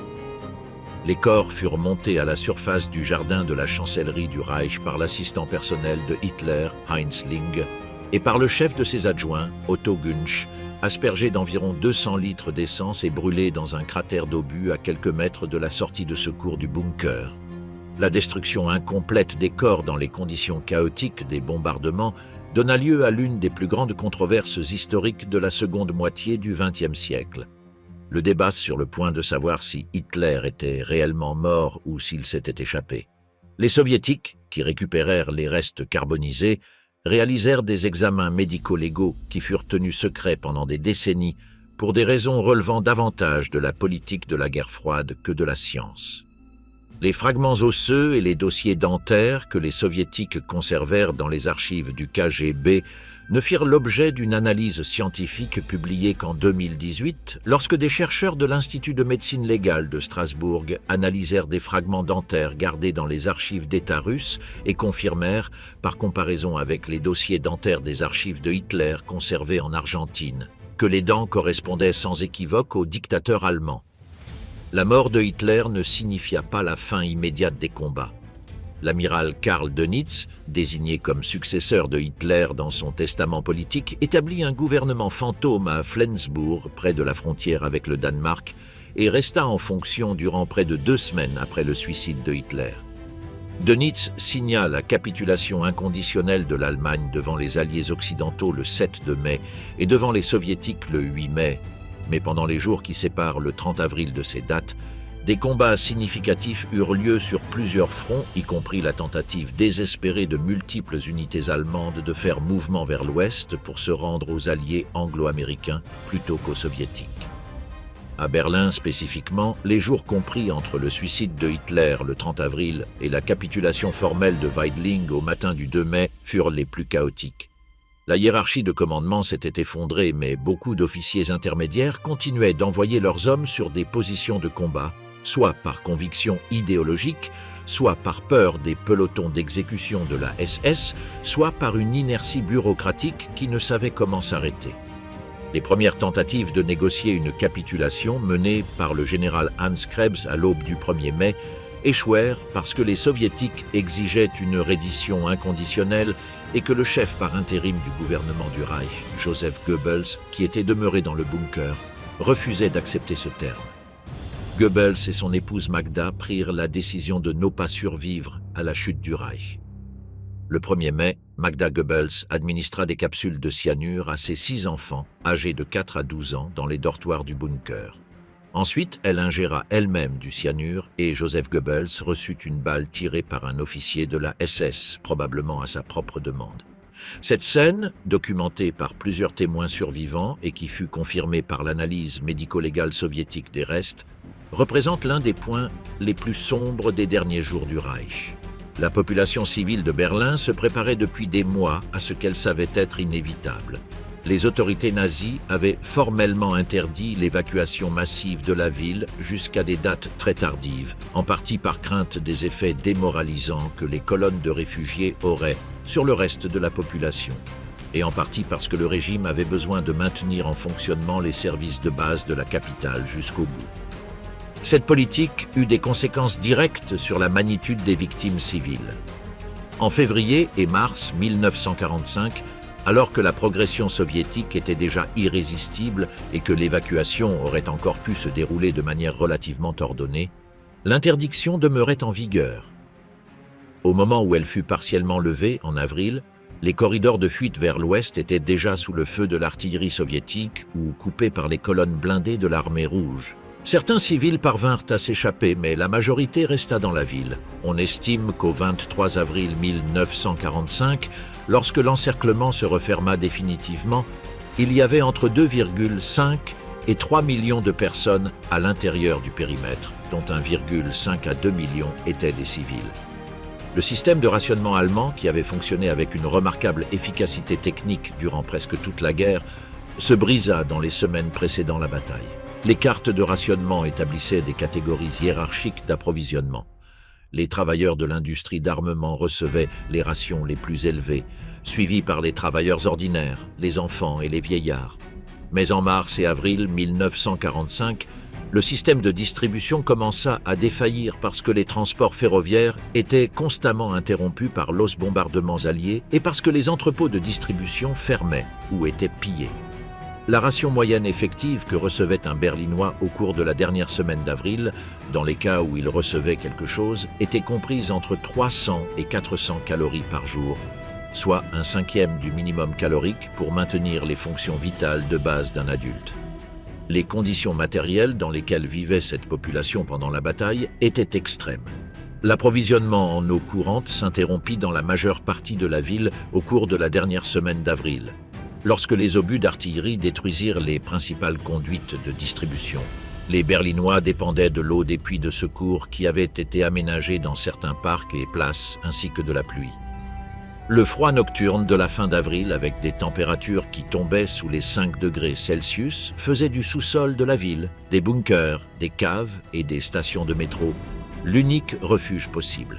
Les corps furent montés à la surface du jardin de la chancellerie du Reich par l'assistant personnel de Hitler, Heinz Ling, et par le chef de ses adjoints, Otto Günsch, aspergés d'environ 200 litres d'essence et brûlés dans un cratère d'obus à quelques mètres de la sortie de secours du bunker. La destruction incomplète des corps dans les conditions chaotiques des bombardements donna lieu à l'une des plus grandes controverses historiques de la seconde moitié du XXe siècle. Le débat sur le point de savoir si Hitler était réellement mort ou s'il s'était échappé. Les Soviétiques, qui récupérèrent les restes carbonisés, réalisèrent des examens médico-légaux qui furent tenus secrets pendant des décennies pour des raisons relevant davantage de la politique de la guerre froide que de la science. Les fragments osseux et les dossiers dentaires que les Soviétiques conservèrent dans les archives du KGB ne firent l'objet d'une analyse scientifique publiée qu'en 2018, lorsque des chercheurs de l'Institut de médecine légale de Strasbourg analysèrent des fragments dentaires gardés dans les archives d'État russes et confirmèrent, par comparaison avec les dossiers dentaires des archives de Hitler conservés en Argentine, que les dents correspondaient sans équivoque au dictateur allemand. La mort de Hitler ne signifia pas la fin immédiate des combats. L'amiral Karl Dönitz, désigné comme successeur de Hitler dans son testament politique, établit un gouvernement fantôme à Flensburg, près de la frontière avec le Danemark, et resta en fonction durant près de 2 semaines après le suicide de Hitler. Dönitz signa la capitulation inconditionnelle de l'Allemagne devant les alliés occidentaux le 7 mai et devant les soviétiques le 8 mai, mais pendant les jours qui séparent le 30 avril de ces dates, des combats significatifs eurent lieu sur plusieurs fronts, y compris la tentative désespérée de multiples unités allemandes de faire mouvement vers l'ouest pour se rendre aux alliés anglo-américains plutôt qu'aux soviétiques. À Berlin spécifiquement, les jours compris entre le suicide de Hitler le 30 avril et la capitulation formelle de Weidling au matin du 2 mai furent les plus chaotiques. La hiérarchie de commandement s'était effondrée, mais beaucoup d'officiers intermédiaires continuaient d'envoyer leurs hommes sur des positions de combat, soit par conviction idéologique, soit par peur des pelotons d'exécution de la SS, soit par une inertie bureaucratique qui ne savait comment s'arrêter. Les premières tentatives de négocier une capitulation menées par le général Hans Krebs à l'aube du 1er mai échouèrent parce que les soviétiques exigeaient une reddition inconditionnelle et que le chef par intérim du gouvernement du Reich, Joseph Goebbels, qui était demeuré dans le bunker, refusait d'accepter ce terme. Goebbels et son épouse Magda prirent la décision de ne pas survivre à la chute du Reich. Le 1er mai, Magda Goebbels administra des capsules de cyanure à ses 6 enfants, âgés de 4 à 12 ans, dans les dortoirs du bunker. Ensuite, elle ingéra elle-même du cyanure et Joseph Goebbels reçut une balle tirée par un officier de la SS, probablement à sa propre demande. Cette scène, documentée par plusieurs témoins survivants et qui fut confirmée par l'analyse médico-légale soviétique des restes, représente l'un des points les plus sombres des derniers jours du Reich. La population civile de Berlin se préparait depuis des mois à ce qu'elle savait être inévitable. Les autorités nazies avaient formellement interdit l'évacuation massive de la ville jusqu'à des dates très tardives, en partie par crainte des effets démoralisants que les colonnes de réfugiés auraient sur le reste de la population, et en partie parce que le régime avait besoin de maintenir en fonctionnement les services de base de la capitale jusqu'au bout. Cette politique eut des conséquences directes sur la magnitude des victimes civiles. En février et mars 1945, alors que la progression soviétique était déjà irrésistible et que l'évacuation aurait encore pu se dérouler de manière relativement ordonnée, l'interdiction demeurait en vigueur. Au moment où elle fut partiellement levée, en avril, les corridors de fuite vers l'ouest étaient déjà sous le feu de l'artillerie soviétique ou coupés par les colonnes blindées de l'armée rouge. Certains civils parvinrent à s'échapper, mais la majorité resta dans la ville. On estime qu'au 23 avril 1945, lorsque l'encerclement se referma définitivement, il y avait entre 2,5 et 3 millions de personnes à l'intérieur du périmètre, dont 1,5 à 2 millions étaient des civils. Le système de rationnement allemand, qui avait fonctionné avec une remarquable efficacité technique durant presque toute la guerre, se brisa dans les semaines précédant la bataille. Les cartes de rationnement établissaient des catégories hiérarchiques d'approvisionnement. Les travailleurs de l'industrie d'armement recevaient les rations les plus élevées, suivis par les travailleurs ordinaires, les enfants et les vieillards. Mais en mars et avril 1945, le système de distribution commença à défaillir parce que les transports ferroviaires étaient constamment interrompus par l'os bombardements alliés et parce que les entrepôts de distribution fermaient ou étaient pillés. La ration moyenne effective que recevait un Berlinois au cours de la dernière semaine d'avril, dans les cas où il recevait quelque chose, était comprise entre 300 et 400 calories par jour, soit 1/5 du minimum calorique pour maintenir les fonctions vitales de base d'un adulte. Les conditions matérielles dans lesquelles vivait cette population pendant la bataille étaient extrêmes. L'approvisionnement en eau courante s'interrompit dans la majeure partie de la ville au cours de la dernière semaine d'avril, lorsque les obus d'artillerie détruisirent les principales conduites de distribution. Les Berlinois dépendaient de l'eau des puits de secours qui avaient été aménagés dans certains parcs et places, ainsi que de la pluie. Le froid nocturne de la fin d'avril, avec des températures qui tombaient sous les 5 degrés Celsius, faisait du sous-sol de la ville, des bunkers, des caves et des stations de métro, l'unique refuge possible.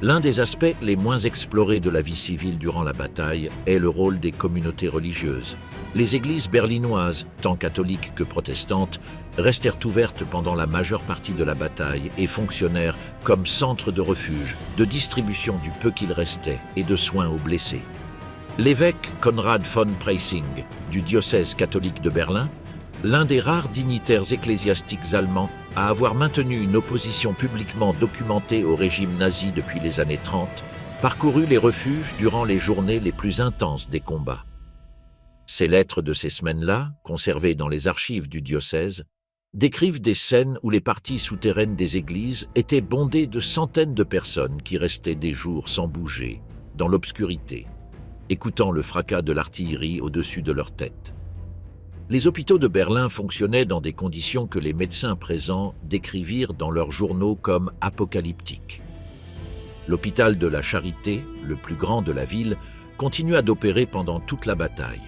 L'un des aspects les moins explorés de la vie civile durant la bataille est le rôle des communautés religieuses. Les églises berlinoises, tant catholiques que protestantes, restèrent ouvertes pendant la majeure partie de la bataille et fonctionnèrent comme centre de refuge, de distribution du peu qu'il restait et de soins aux blessés. L'évêque Konrad von Preissing, du diocèse catholique de Berlin, l'un des rares dignitaires ecclésiastiques allemands à avoir maintenu une opposition publiquement documentée au régime nazi depuis les années 30, parcourut les refuges durant les journées les plus intenses des combats. Ces lettres de ces semaines-là, conservées dans les archives du diocèse, décrivent des scènes où les parties souterraines des églises étaient bondées de centaines de personnes qui restaient des jours sans bouger, dans l'obscurité, écoutant le fracas de l'artillerie au-dessus de leur tête. Les hôpitaux de Berlin fonctionnaient dans des conditions que les médecins présents décrivirent dans leurs journaux comme apocalyptiques. L'hôpital de la Charité, le plus grand de la ville, continua d'opérer pendant toute la bataille.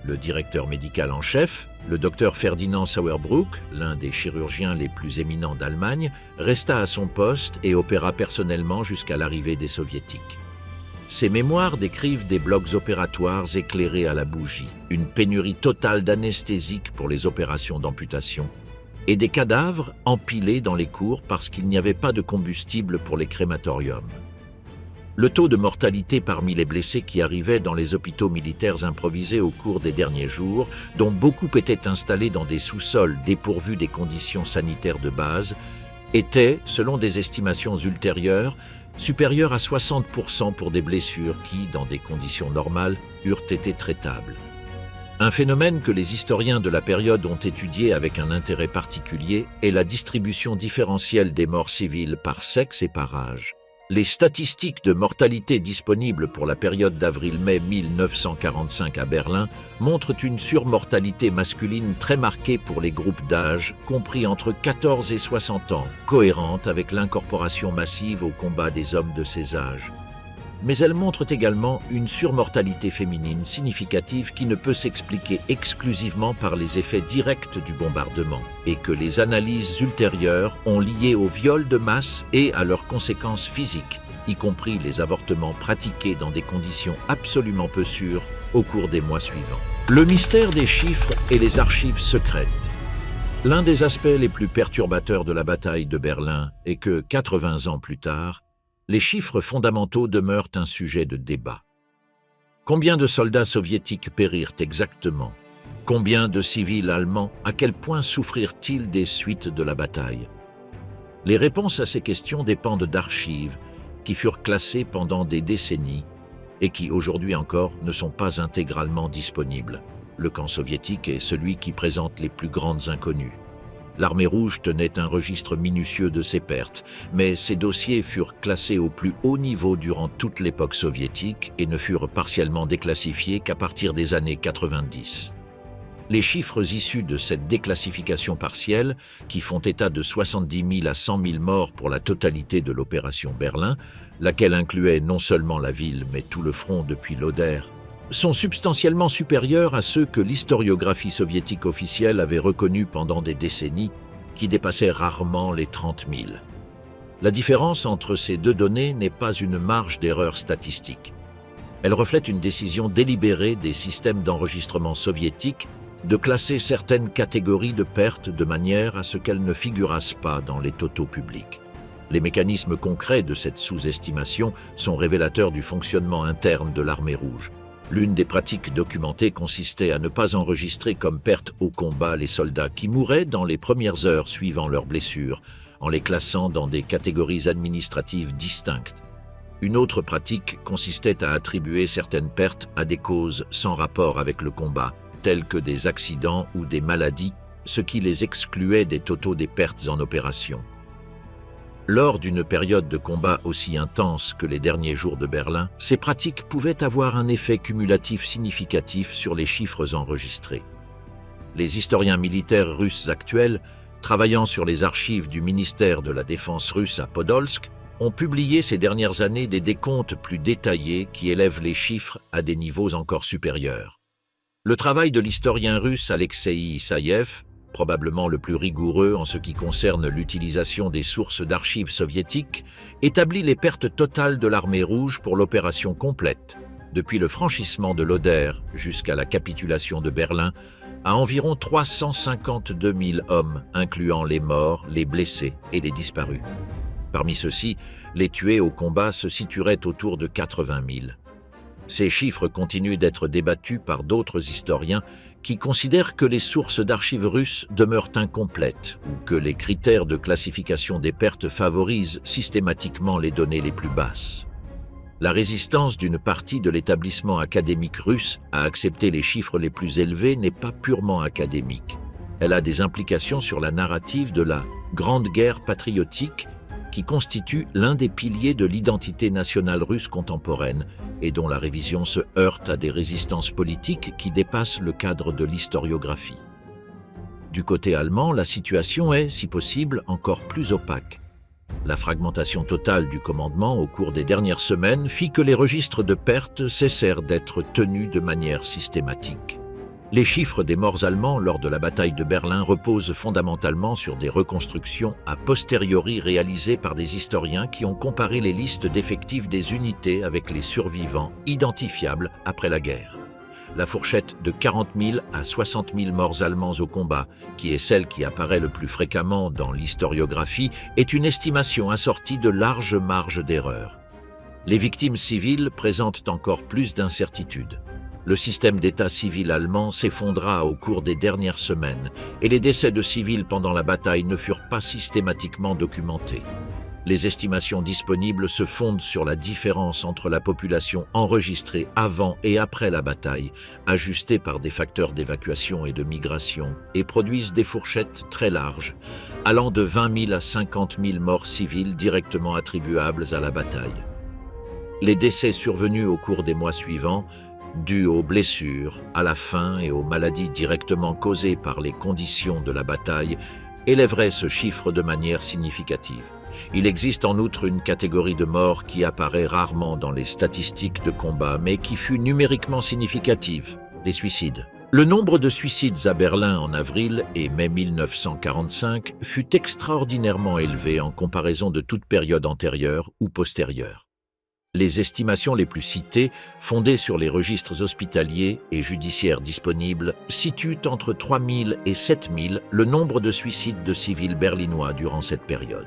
Le directeur médical en chef, le docteur Ferdinand Sauerbruch, l'un des chirurgiens les plus éminents d'Allemagne, resta à son poste et opéra personnellement jusqu'à l'arrivée des Soviétiques. Ses mémoires décrivent des blocs opératoires éclairés à la bougie, une pénurie totale d'anesthésiques pour les opérations d'amputation, et des cadavres empilés dans les cours parce qu'il n'y avait pas de combustible pour les crématoriums. Le taux de mortalité parmi les blessés qui arrivaient dans les hôpitaux militaires improvisés au cours des derniers jours, dont beaucoup étaient installés dans des sous-sols dépourvus des conditions sanitaires de base, était, selon des estimations ultérieures, supérieur à 60% pour des blessures qui, dans des conditions normales, eurent été traitables. Un phénomène que les historiens de la période ont étudié avec un intérêt particulier est la distribution différentielle des morts civiles par sexe et par âge. Les statistiques de mortalité disponibles pour la période d'avril-mai 1945 à Berlin montrent une surmortalité masculine très marquée pour les groupes d'âge compris entre 14 et 60 ans, cohérente avec l'incorporation massive au combat des hommes de ces âges. Mais elles montrent également une surmortalité féminine significative qui ne peut s'expliquer exclusivement par les effets directs du bombardement et que les analyses ultérieures ont lié au viol de masse et à leurs conséquences physiques, y compris les avortements pratiqués dans des conditions absolument peu sûres au cours des mois suivants. Le mystère des chiffres et les archives secrètes. L'un des aspects les plus perturbateurs de la bataille de Berlin est que, 80 ans plus tard, les chiffres fondamentaux demeurent un sujet de débat. Combien de soldats soviétiques périrent exactement? Combien de civils allemands? À quel point souffrirent-ils des suites de la bataille? Les réponses à ces questions dépendent d'archives qui furent classées pendant des décennies et qui, aujourd'hui encore, ne sont pas intégralement disponibles. Le camp soviétique est celui qui présente les plus grandes inconnues. L'Armée rouge tenait un registre minutieux de ses pertes, mais ces dossiers furent classés au plus haut niveau durant toute l'époque soviétique et ne furent partiellement déclassifiés qu'à partir des années 90. Les chiffres issus de cette déclassification partielle, qui font état de 70 000 à 100 000 morts pour la totalité de l'opération Berlin, laquelle incluait non seulement la ville mais tout le front depuis l'Oder, sont substantiellement supérieurs à ceux que l'historiographie soviétique officielle avait reconnus pendant des décennies, qui dépassaient rarement les 30 000. La différence entre ces deux données n'est pas une marge d'erreur statistique. Elle reflète une décision délibérée des systèmes d'enregistrement soviétiques de classer certaines catégories de pertes de manière à ce qu'elles ne figurassent pas dans les totaux publics. Les mécanismes concrets de cette sous-estimation sont révélateurs du fonctionnement interne de l'Armée rouge. L'une des pratiques documentées consistait à ne pas enregistrer comme perte au combat les soldats qui mouraient dans les premières heures suivant leurs blessures, en les classant dans des catégories administratives distinctes. Une autre pratique consistait à attribuer certaines pertes à des causes sans rapport avec le combat, telles que des accidents ou des maladies, ce qui les excluait des totaux des pertes en opération. Lors d'une période de combat aussi intense que les derniers jours de Berlin, ces pratiques pouvaient avoir un effet cumulatif significatif sur les chiffres enregistrés. Les historiens militaires russes actuels, travaillant sur les archives du ministère de la Défense russe à Podolsk, ont publié ces dernières années des décomptes plus détaillés qui élèvent les chiffres à des niveaux encore supérieurs. Le travail de l'historien russe Alexei Isaïev, probablement le plus rigoureux en ce qui concerne l'utilisation des sources d'archives soviétiques, établit les pertes totales de l'Armée rouge pour l'opération complète, depuis le franchissement de l'Oder jusqu'à la capitulation de Berlin, à environ 352 000 hommes, incluant les morts, les blessés et les disparus. Parmi ceux-ci, les tués au combat se situeraient autour de 80 000. Ces chiffres continuent d'être débattus par d'autres historiens qui considèrent que les sources d'archives russes demeurent incomplètes ou que les critères de classification des pertes favorisent systématiquement les données les plus basses. La résistance d'une partie de l'établissement académique russe à accepter les chiffres les plus élevés n'est pas purement académique. Elle a des implications sur la narrative de la Grande Guerre patriotique qui constitue l'un des piliers de l'identité nationale russe contemporaine et dont la révision se heurte à des résistances politiques qui dépassent le cadre de l'historiographie. Du côté allemand, la situation est, si possible, encore plus opaque. La fragmentation totale du commandement au cours des dernières semaines fit que les registres de pertes cessèrent d'être tenus de manière systématique. Les chiffres des morts allemands lors de la bataille de Berlin reposent fondamentalement sur des reconstructions a posteriori réalisées par des historiens qui ont comparé les listes d'effectifs des unités avec les survivants identifiables après la guerre. La fourchette de 40 000 à 60 000 morts allemands au combat, qui est celle qui apparaît le plus fréquemment dans l'historiographie, est une estimation assortie de larges marges d'erreur. Les victimes civiles présentent encore plus d'incertitudes. Le système d'état civil allemand s'effondra au cours des dernières semaines et les décès de civils pendant la bataille ne furent pas systématiquement documentés. Les estimations disponibles se fondent sur la différence entre la population enregistrée avant et après la bataille, ajustée par des facteurs d'évacuation et de migration, et produisent des fourchettes très larges, allant de 20 000 à 50 000 morts civiles directement attribuables à la bataille. Les décès survenus au cours des mois suivants, dus aux blessures, à la faim et aux maladies directement causées par les conditions de la bataille, élèveraient ce chiffre de manière significative. Il existe en outre une catégorie de morts qui apparaît rarement dans les statistiques de combat, mais qui fut numériquement significative, les suicides. Le nombre de suicides à Berlin en avril et mai 1945 fut extraordinairement élevé en comparaison de toute période antérieure ou postérieure. Les estimations les plus citées, fondées sur les registres hospitaliers et judiciaires disponibles, situent entre 3 000 et 7 000 le nombre de suicides de civils berlinois durant cette période.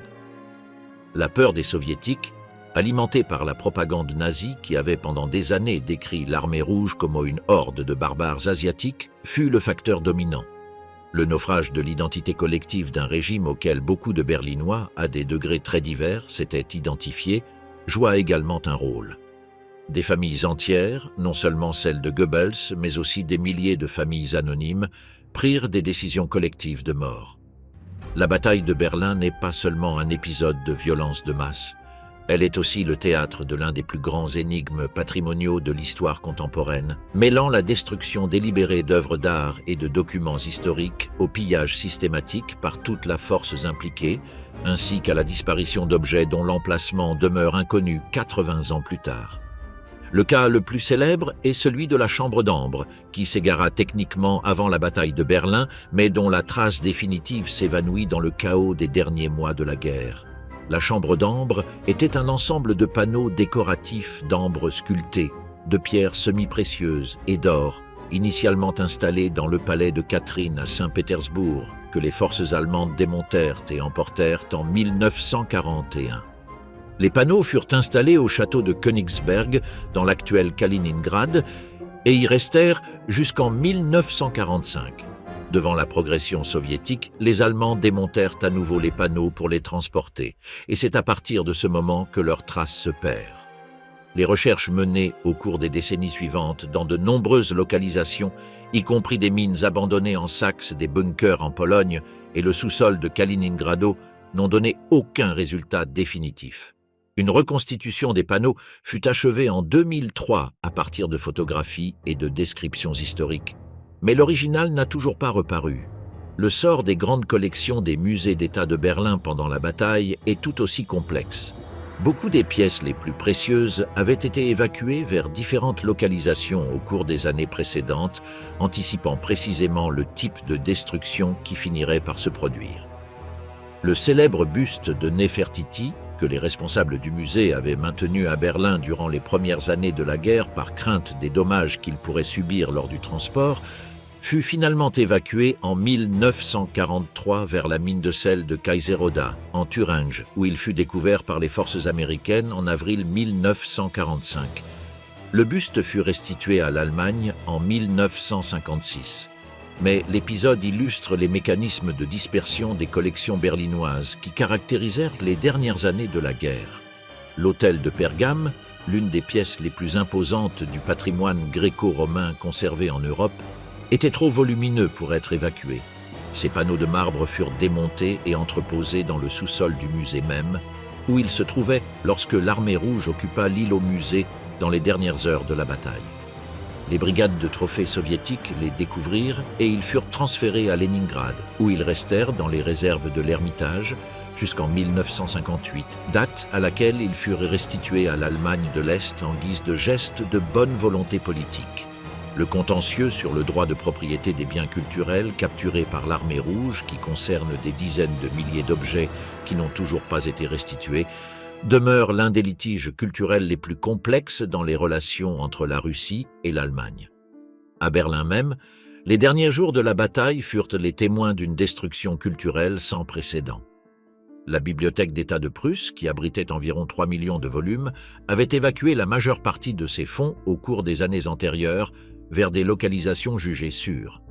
La peur des soviétiques, alimentée par la propagande nazie qui avait pendant des années décrit l'armée rouge comme une horde de barbares asiatiques, fut le facteur dominant. Le naufrage de l'identité collective d'un régime auquel beaucoup de Berlinois, à des degrés très divers, s'étaient identifiés, joua également un rôle. Des familles entières, non seulement celles de Goebbels, mais aussi des milliers de familles anonymes, prirent des décisions collectives de mort. La bataille de Berlin n'est pas seulement un épisode de violence de masse, elle est aussi le théâtre de l'un des plus grands énigmes patrimoniaux de l'histoire contemporaine, mêlant la destruction délibérée d'œuvres d'art et de documents historiques au pillage systématique par toutes les forces impliquées, ainsi qu'à la disparition d'objets dont l'emplacement demeure inconnu 80 ans plus tard. Le cas le plus célèbre est celui de la chambre d'Ambre, qui s'égara techniquement avant la bataille de Berlin, mais dont la trace définitive s'évanouit dans le chaos des derniers mois de la guerre. La chambre d'Ambre était un ensemble de panneaux décoratifs d'ambre sculptés, de pierres semi-précieuses et d'or, initialement installés dans le palais de Catherine à Saint-Pétersbourg, que les forces allemandes démontèrent et emportèrent en 1941. Les panneaux furent installés au château de Königsberg, dans l'actuel Kaliningrad, et y restèrent jusqu'en 1945. Devant la progression soviétique, les Allemands démontèrent à nouveau les panneaux pour les transporter, et c'est à partir de ce moment que leur trace se perd. Les recherches menées au cours des décennies suivantes dans de nombreuses localisations, y compris des mines abandonnées en Saxe, des bunkers en Pologne et le sous-sol de Kaliningrado, n'ont donné aucun résultat définitif. Une reconstitution des panneaux fut achevée en 2003 à partir de photographies et de descriptions historiques. Mais l'original n'a toujours pas reparu. Le sort des grandes collections des musées d'État de Berlin pendant la bataille est tout aussi complexe. Beaucoup des pièces les plus précieuses avaient été évacuées vers différentes localisations au cours des années précédentes, anticipant précisément le type de destruction qui finirait par se produire. Le célèbre buste de Néfertiti, que les responsables du musée avaient maintenu à Berlin durant les premières années de la guerre par crainte des dommages qu'il pourrait subir lors du transport, fut finalement évacué en 1943 vers la mine de sel de Kaiseroda, en Thuringe, où il fut découvert par les forces américaines en avril 1945. Le buste fut restitué à l'Allemagne en 1956. Mais l'épisode illustre les mécanismes de dispersion des collections berlinoises qui caractérisèrent les dernières années de la guerre. L'hôtel de Pergame, l'une des pièces les plus imposantes du patrimoine gréco-romain conservé en Europe, était trop volumineux pour être évacué. Ces panneaux de marbre furent démontés et entreposés dans le sous-sol du musée même, où ils se trouvaient lorsque l'armée rouge occupa l'île au musée dans les dernières heures de la bataille. Les brigades de trophées soviétiques les découvrirent et ils furent transférés à Leningrad, où ils restèrent dans les réserves de l'Ermitage jusqu'en 1958, date à laquelle ils furent restitués à l'Allemagne de l'Est en guise de geste de bonne volonté politique. Le contentieux sur le droit de propriété des biens culturels capturés par l'armée rouge, qui concerne des dizaines de milliers d'objets qui n'ont toujours pas été restitués, demeure l'un des litiges culturels les plus complexes dans les relations entre la Russie et l'Allemagne. À Berlin même, les derniers jours de la bataille furent les témoins d'une destruction culturelle sans précédent. La bibliothèque d'État de Prusse, qui abritait environ 3 millions de volumes, avait évacué la majeure partie de ses fonds au cours des années antérieures vers des localisations jugées sûres.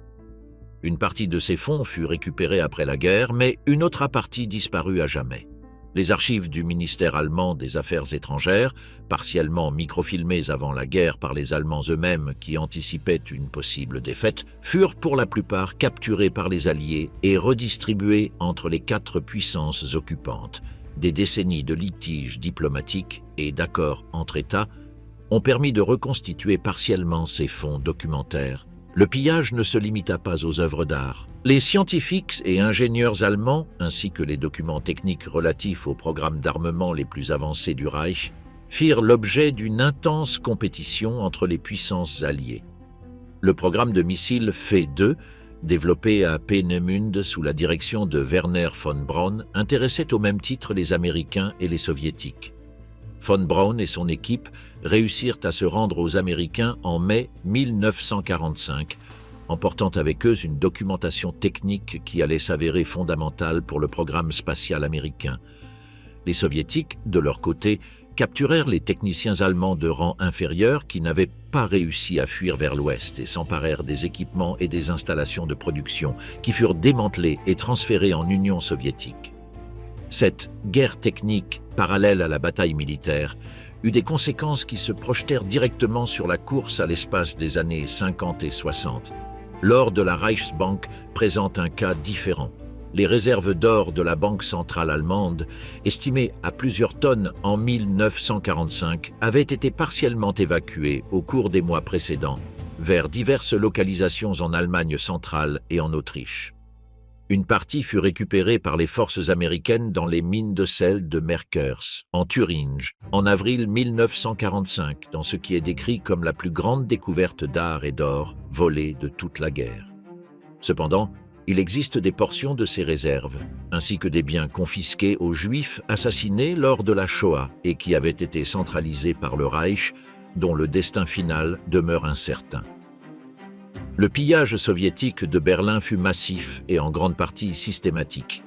Une partie de ces fonds fut récupérée après la guerre, mais une autre partie disparut à jamais. Les archives du ministère allemand des Affaires étrangères, partiellement microfilmées avant la guerre par les Allemands eux-mêmes qui anticipaient une possible défaite, furent pour la plupart capturées par les Alliés et redistribuées entre les 4 puissances occupantes. Des décennies de litiges diplomatiques et d'accords entre États ont permis de reconstituer partiellement ces fonds documentaires. Le pillage ne se limita pas aux œuvres d'art. Les scientifiques et ingénieurs allemands, ainsi que les documents techniques relatifs aux programmes d'armement les plus avancés du Reich, firent l'objet d'une intense compétition entre les puissances alliées. Le programme de missiles F-2, développé à Peenemünde sous la direction de Werner von Braun, intéressait au même titre les Américains et les Soviétiques. Von Braun et son équipe réussirent à se rendre aux Américains en mai 1945, emportant avec eux une documentation technique qui allait s'avérer fondamentale pour le programme spatial américain. Les Soviétiques, de leur côté, capturèrent les techniciens allemands de rang inférieur qui n'avaient pas réussi à fuir vers l'ouest et s'emparèrent des équipements et des installations de production qui furent démantelés et transférés en Union soviétique. Cette guerre technique, parallèle à la bataille militaire, eut des conséquences qui se projetèrent directement sur la course à l'espace des années 50 et 60. L'or de la Reichsbank présente un cas différent. Les réserves d'or de la Banque centrale allemande, estimées à plusieurs tonnes en 1945, avaient été partiellement évacuées au cours des mois précédents vers diverses localisations en Allemagne centrale et en Autriche. Une partie fut récupérée par les forces américaines dans les mines de sel de Merkers, en Thuringe, en avril 1945, dans ce qui est décrit comme la plus grande découverte d'art et d'or volée de toute la guerre. Cependant, il existe des portions de ces réserves, ainsi que des biens confisqués aux Juifs assassinés lors de la Shoah et qui avaient été centralisés par le Reich, dont le destin final demeure incertain. Le pillage soviétique de Berlin fut massif et en grande partie systématique.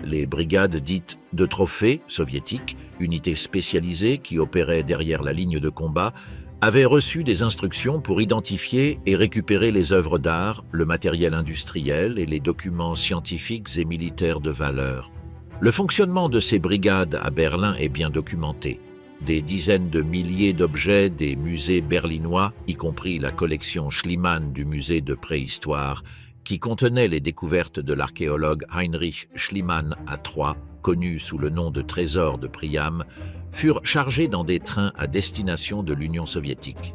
Les brigades dites de trophées soviétiques, unités spécialisées qui opéraient derrière la ligne de combat, avaient reçu des instructions pour identifier et récupérer les œuvres d'art, le matériel industriel et les documents scientifiques et militaires de valeur. Le fonctionnement de ces brigades à Berlin est bien documenté. Des dizaines de milliers d'objets des musées berlinois, y compris la collection Schliemann du musée de préhistoire, qui contenait les découvertes de l'archéologue Heinrich Schliemann à Troyes, connu sous le nom de trésor de Priam, furent chargés dans des trains à destination de l'Union soviétique.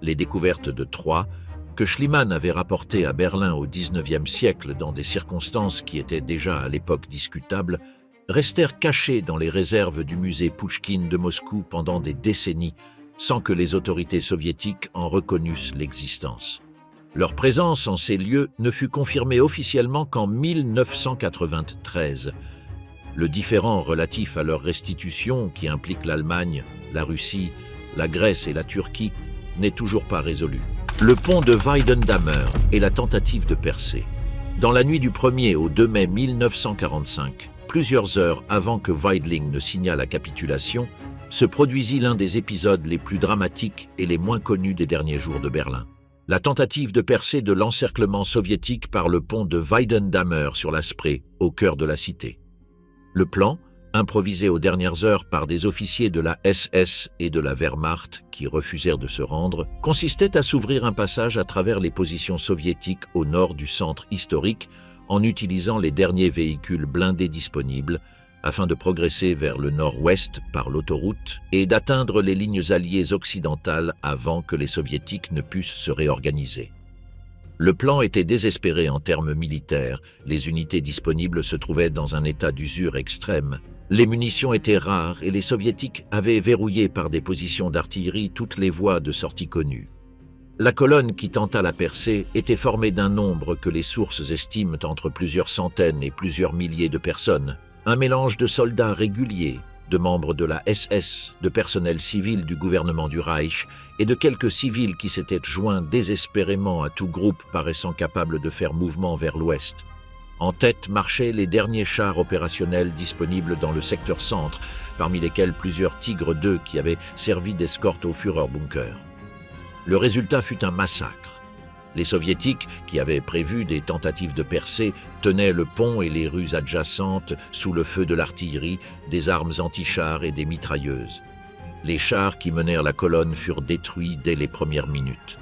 Les découvertes de Troyes, que Schliemann avait rapportées à Berlin au XIXe siècle dans des circonstances qui étaient déjà à l'époque discutables, restèrent cachés dans les réserves du musée Pouchkine de Moscou pendant des décennies, sans que les autorités soviétiques en reconnussent l'existence. Leur présence en ces lieux ne fut confirmée officiellement qu'en 1993. Le différend relatif à leur restitution, qui implique l'Allemagne, la Russie, la Grèce et la Turquie, n'est toujours pas résolu. Le pont de Weidendamer et la tentative de percer. Dans la nuit du 1er au 2 mai 1945, plusieurs heures avant que Weidling ne signât la capitulation, se produisit l'un des épisodes les plus dramatiques et les moins connus des derniers jours de Berlin. La tentative de percée de l'encerclement soviétique par le pont de Weidendamer sur la Spree, au cœur de la cité. Le plan, improvisé aux dernières heures par des officiers de la SS et de la Wehrmacht qui refusèrent de se rendre, consistait à s'ouvrir un passage à travers les positions soviétiques au nord du centre historique en utilisant les derniers véhicules blindés disponibles afin de progresser vers le nord-ouest par l'autoroute et d'atteindre les lignes alliées occidentales avant que les soviétiques ne pussent se réorganiser. Le plan était désespéré en termes militaires, les unités disponibles se trouvaient dans un état d'usure extrême. Les munitions étaient rares et les soviétiques avaient verrouillé par des positions d'artillerie toutes les voies de sortie connues. La colonne qui tenta la percée était formée d'un nombre que les sources estiment entre plusieurs centaines et plusieurs milliers de personnes. Un mélange de soldats réguliers, de membres de la SS, de personnel civil du gouvernement du Reich et de quelques civils qui s'étaient joints désespérément à tout groupe paraissant capable de faire mouvement vers l'ouest. En tête marchaient les derniers chars opérationnels disponibles dans le secteur centre, parmi lesquels plusieurs Tigre II qui avaient servi d'escorte au Führerbunker. Le résultat fut un massacre. Les Soviétiques, qui avaient prévu des tentatives de percée, tenaient le pont et les rues adjacentes sous le feu de l'artillerie, des armes anti-chars et des mitrailleuses. Les chars qui menèrent la colonne furent détruits dès les premières minutes.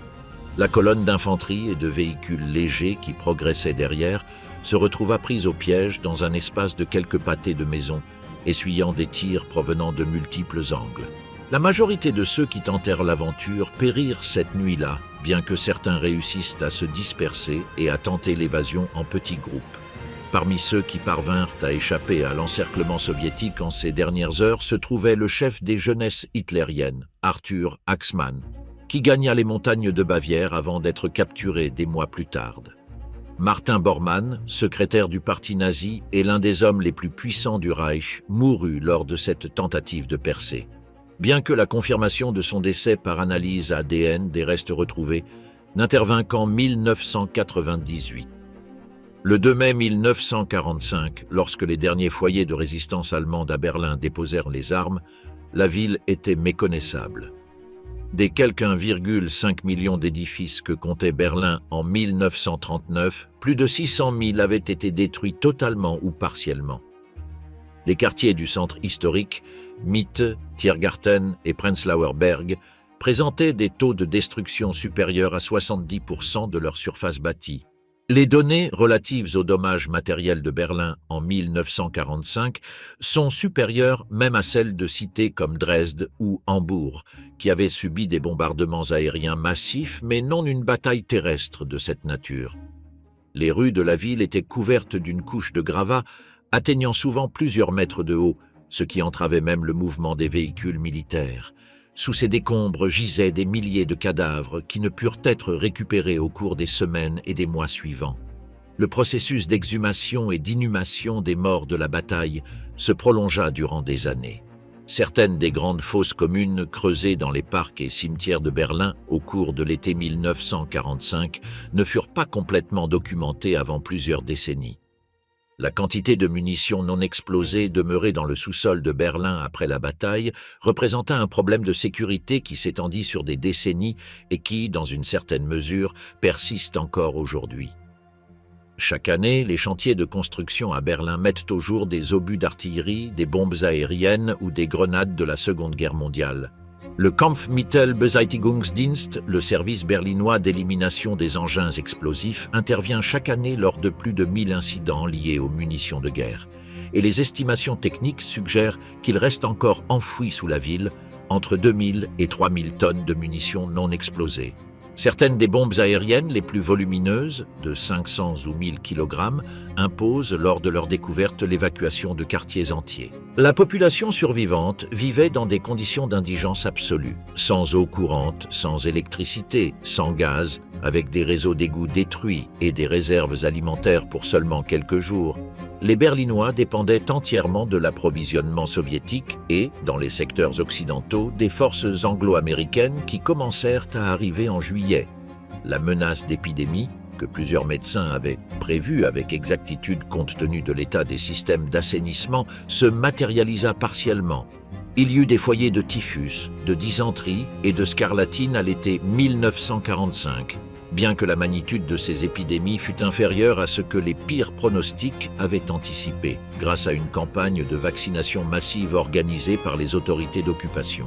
La colonne d'infanterie et de véhicules légers qui progressaient derrière se retrouva prise au piège dans un espace de quelques pâtés de maisons, essuyant des tirs provenant de multiples angles. La majorité de ceux qui tentèrent l'aventure périrent cette nuit-là, bien que certains réussissent à se disperser et à tenter l'évasion en petits groupes. Parmi ceux qui parvinrent à échapper à l'encerclement soviétique en ces dernières heures se trouvait le chef des jeunesses hitlériennes, Arthur Axmann, qui gagna les montagnes de Bavière avant d'être capturé des mois plus tard. Martin Bormann, secrétaire du parti nazi et l'un des hommes les plus puissants du Reich, mourut lors de cette tentative de percée. Bien que la confirmation de son décès par analyse ADN des restes retrouvés n'intervint qu'en 1998. Le 2 mai 1945, lorsque les derniers foyers de résistance allemande à Berlin déposèrent les armes, la ville était méconnaissable. Des quelques 1,5 million d'édifices que comptait Berlin en 1939, plus de 600 000 avaient été détruits totalement ou partiellement. Les quartiers du centre historique, Mitte, Tiergarten et Prenzlauer Berg, présentaient des taux de destruction supérieurs à 70% de leur surface bâtie. Les données relatives aux dommages matériels de Berlin en 1945 sont supérieures même à celles de cités comme Dresde ou Hambourg, qui avaient subi des bombardements aériens massifs mais non une bataille terrestre de cette nature. Les rues de la ville étaient couvertes d'une couche de gravats atteignant souvent plusieurs mètres de haut, ce qui entravait même le mouvement des véhicules militaires. Sous ces décombres gisaient des milliers de cadavres qui ne purent être récupérés au cours des semaines et des mois suivants. Le processus d'exhumation et d'inhumation des morts de la bataille se prolongea durant des années. Certaines des grandes fosses communes creusées dans les parcs et cimetières de Berlin au cours de l'été 1945 ne furent pas complètement documentées avant plusieurs décennies. La quantité de munitions non explosées demeurées dans le sous-sol de Berlin après la bataille représenta un problème de sécurité qui s'étendit sur des décennies et qui, dans une certaine mesure, persiste encore aujourd'hui. Chaque année, les chantiers de construction à Berlin mettent au jour des obus d'artillerie, des bombes aériennes ou des grenades de la Seconde Guerre mondiale. Le Kampfmittelbeseitigungsdienst, le service berlinois d'élimination des engins explosifs, intervient chaque année lors de plus de 1000 incidents liés aux munitions de guerre. Et les estimations techniques suggèrent qu'il reste encore enfoui sous la ville entre 2000 et 3000 tonnes de munitions non explosées. Certaines des bombes aériennes les plus volumineuses, de 500 ou 1000 kg, imposent lors de leur découverte l'évacuation de quartiers entiers. La population survivante vivait dans des conditions d'indigence absolue, sans eau courante, sans électricité, sans gaz, avec des réseaux d'égouts détruits et des réserves alimentaires pour seulement quelques jours. Les Berlinois dépendaient entièrement de l'approvisionnement soviétique et, dans les secteurs occidentaux, des forces anglo-américaines qui commencèrent à arriver en juillet. La menace d'épidémie, que plusieurs médecins avaient prévue avec exactitude compte tenu de l'état des systèmes d'assainissement, se matérialisa partiellement. Il y eut des foyers de typhus, de dysenterie et de scarlatine à l'été 1945. Bien que la magnitude de ces épidémies fût inférieure à ce que les pires pronostics avaient anticipé, grâce à une campagne de vaccination massive organisée par les autorités d'occupation.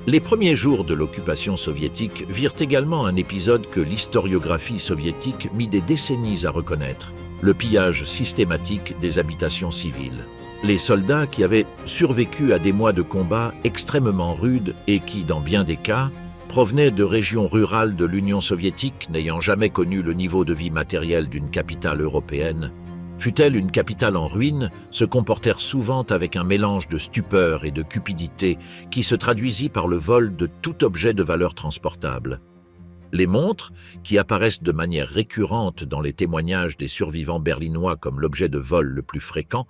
Les premiers jours de l'occupation soviétique virent également un épisode que l'historiographie soviétique mit des décennies à reconnaître, le pillage systématique des habitations civiles. Les soldats qui avaient survécu à des mois de combat extrêmement rudes et qui, dans bien des cas, provenaient de régions rurales de l'Union soviétique n'ayant jamais connu le niveau de vie matériel d'une capitale européenne, fût-elle une capitale en ruine, se comportèrent souvent avec un mélange de stupeur et de cupidité qui se traduisit par le vol de tout objet de valeur transportable. Les montres, qui apparaissent de manière récurrente dans les témoignages des survivants berlinois comme l'objet de vol le plus fréquent,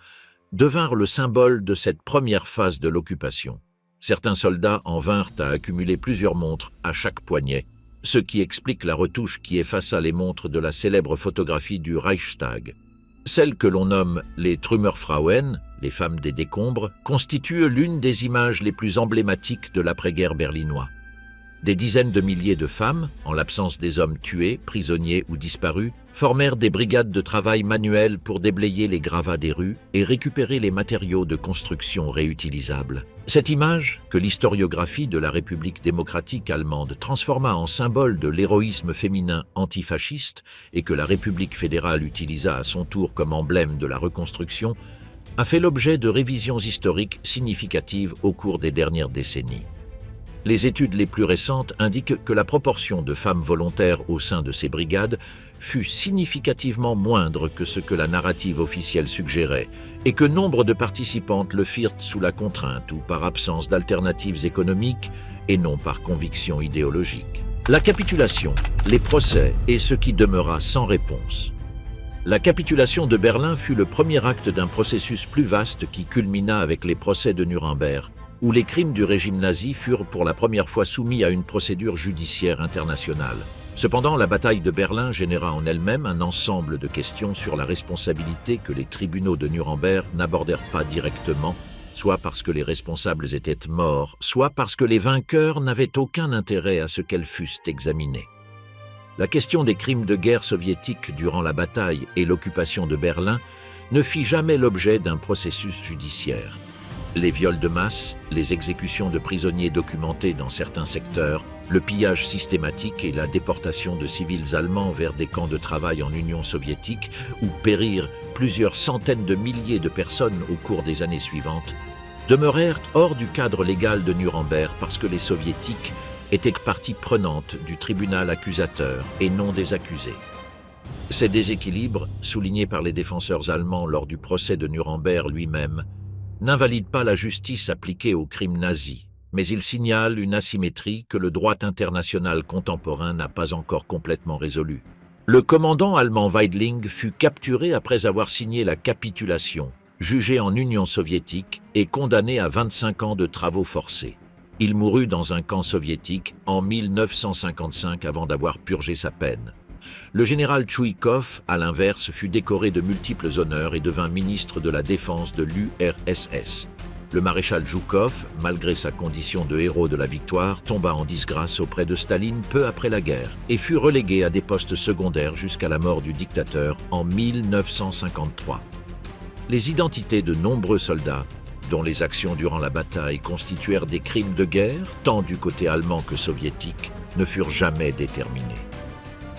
devinrent le symbole de cette première phase de l'occupation. Certains soldats en vinrent à accumuler plusieurs montres à chaque poignet, ce qui explique la retouche qui effaça les montres de la célèbre photographie du Reichstag. Celles que l'on nomme les Trümmerfrauen, les femmes des décombres, constituent l'une des images les plus emblématiques de l'après-guerre berlinois. Des dizaines de milliers de femmes, en l'absence des hommes tués, prisonniers ou disparus, formèrent des brigades de travail manuel pour déblayer les gravats des rues et récupérer les matériaux de construction réutilisables. Cette image, que l'historiographie de la République démocratique allemande transforma en symbole de l'héroïsme féminin antifasciste et que la République fédérale utilisa à son tour comme emblème de la reconstruction, a fait l'objet de révisions historiques significatives au cours des dernières décennies. Les études les plus récentes indiquent que la proportion de femmes volontaires au sein de ces brigades fut significativement moindre que ce que la narrative officielle suggérait et que nombre de participantes le firent sous la contrainte ou par absence d'alternatives économiques et non par conviction idéologique. La capitulation, les procès et ce qui demeura sans réponse. La capitulation de Berlin fut le premier acte d'un processus plus vaste qui culmina avec les procès de Nuremberg, où les crimes du régime nazi furent pour la première fois soumis à une procédure judiciaire internationale. Cependant, la bataille de Berlin généra en elle-même un ensemble de questions sur la responsabilité que les tribunaux de Nuremberg n'abordèrent pas directement, soit parce que les responsables étaient morts, soit parce que les vainqueurs n'avaient aucun intérêt à ce qu'elles fussent examinées. La question des crimes de guerre soviétiques durant la bataille et l'occupation de Berlin ne fit jamais l'objet d'un processus judiciaire. Les viols de masse, les exécutions de prisonniers documentés dans certains secteurs, le pillage systématique et la déportation de civils allemands vers des camps de travail en Union soviétique, où périrent plusieurs centaines de milliers de personnes au cours des années suivantes, demeurèrent hors du cadre légal de Nuremberg parce que les soviétiques étaient partie prenante du tribunal accusateur et non des accusés. Ces déséquilibres, soulignés par les défenseurs allemands lors du procès de Nuremberg lui-même, n'invalide pas la justice appliquée aux crimes nazis, mais il signale une asymétrie que le droit international contemporain n'a pas encore complètement résolue. Le commandant allemand Weidling fut capturé après avoir signé la capitulation, jugé en Union soviétique et condamné à 25 ans de travaux forcés. Il mourut dans un camp soviétique en 1955 avant d'avoir purgé sa peine. Le général Tchoukov, à l'inverse, fut décoré de multiples honneurs et devint ministre de la Défense de l'URSS. Le maréchal Zhukov, malgré sa condition de héros de la victoire, tomba en disgrâce auprès de Staline peu après la guerre et fut relégué à des postes secondaires jusqu'à la mort du dictateur en 1953. Les identités de nombreux soldats, dont les actions durant la bataille constituèrent des crimes de guerre, tant du côté allemand que soviétique, ne furent jamais déterminées.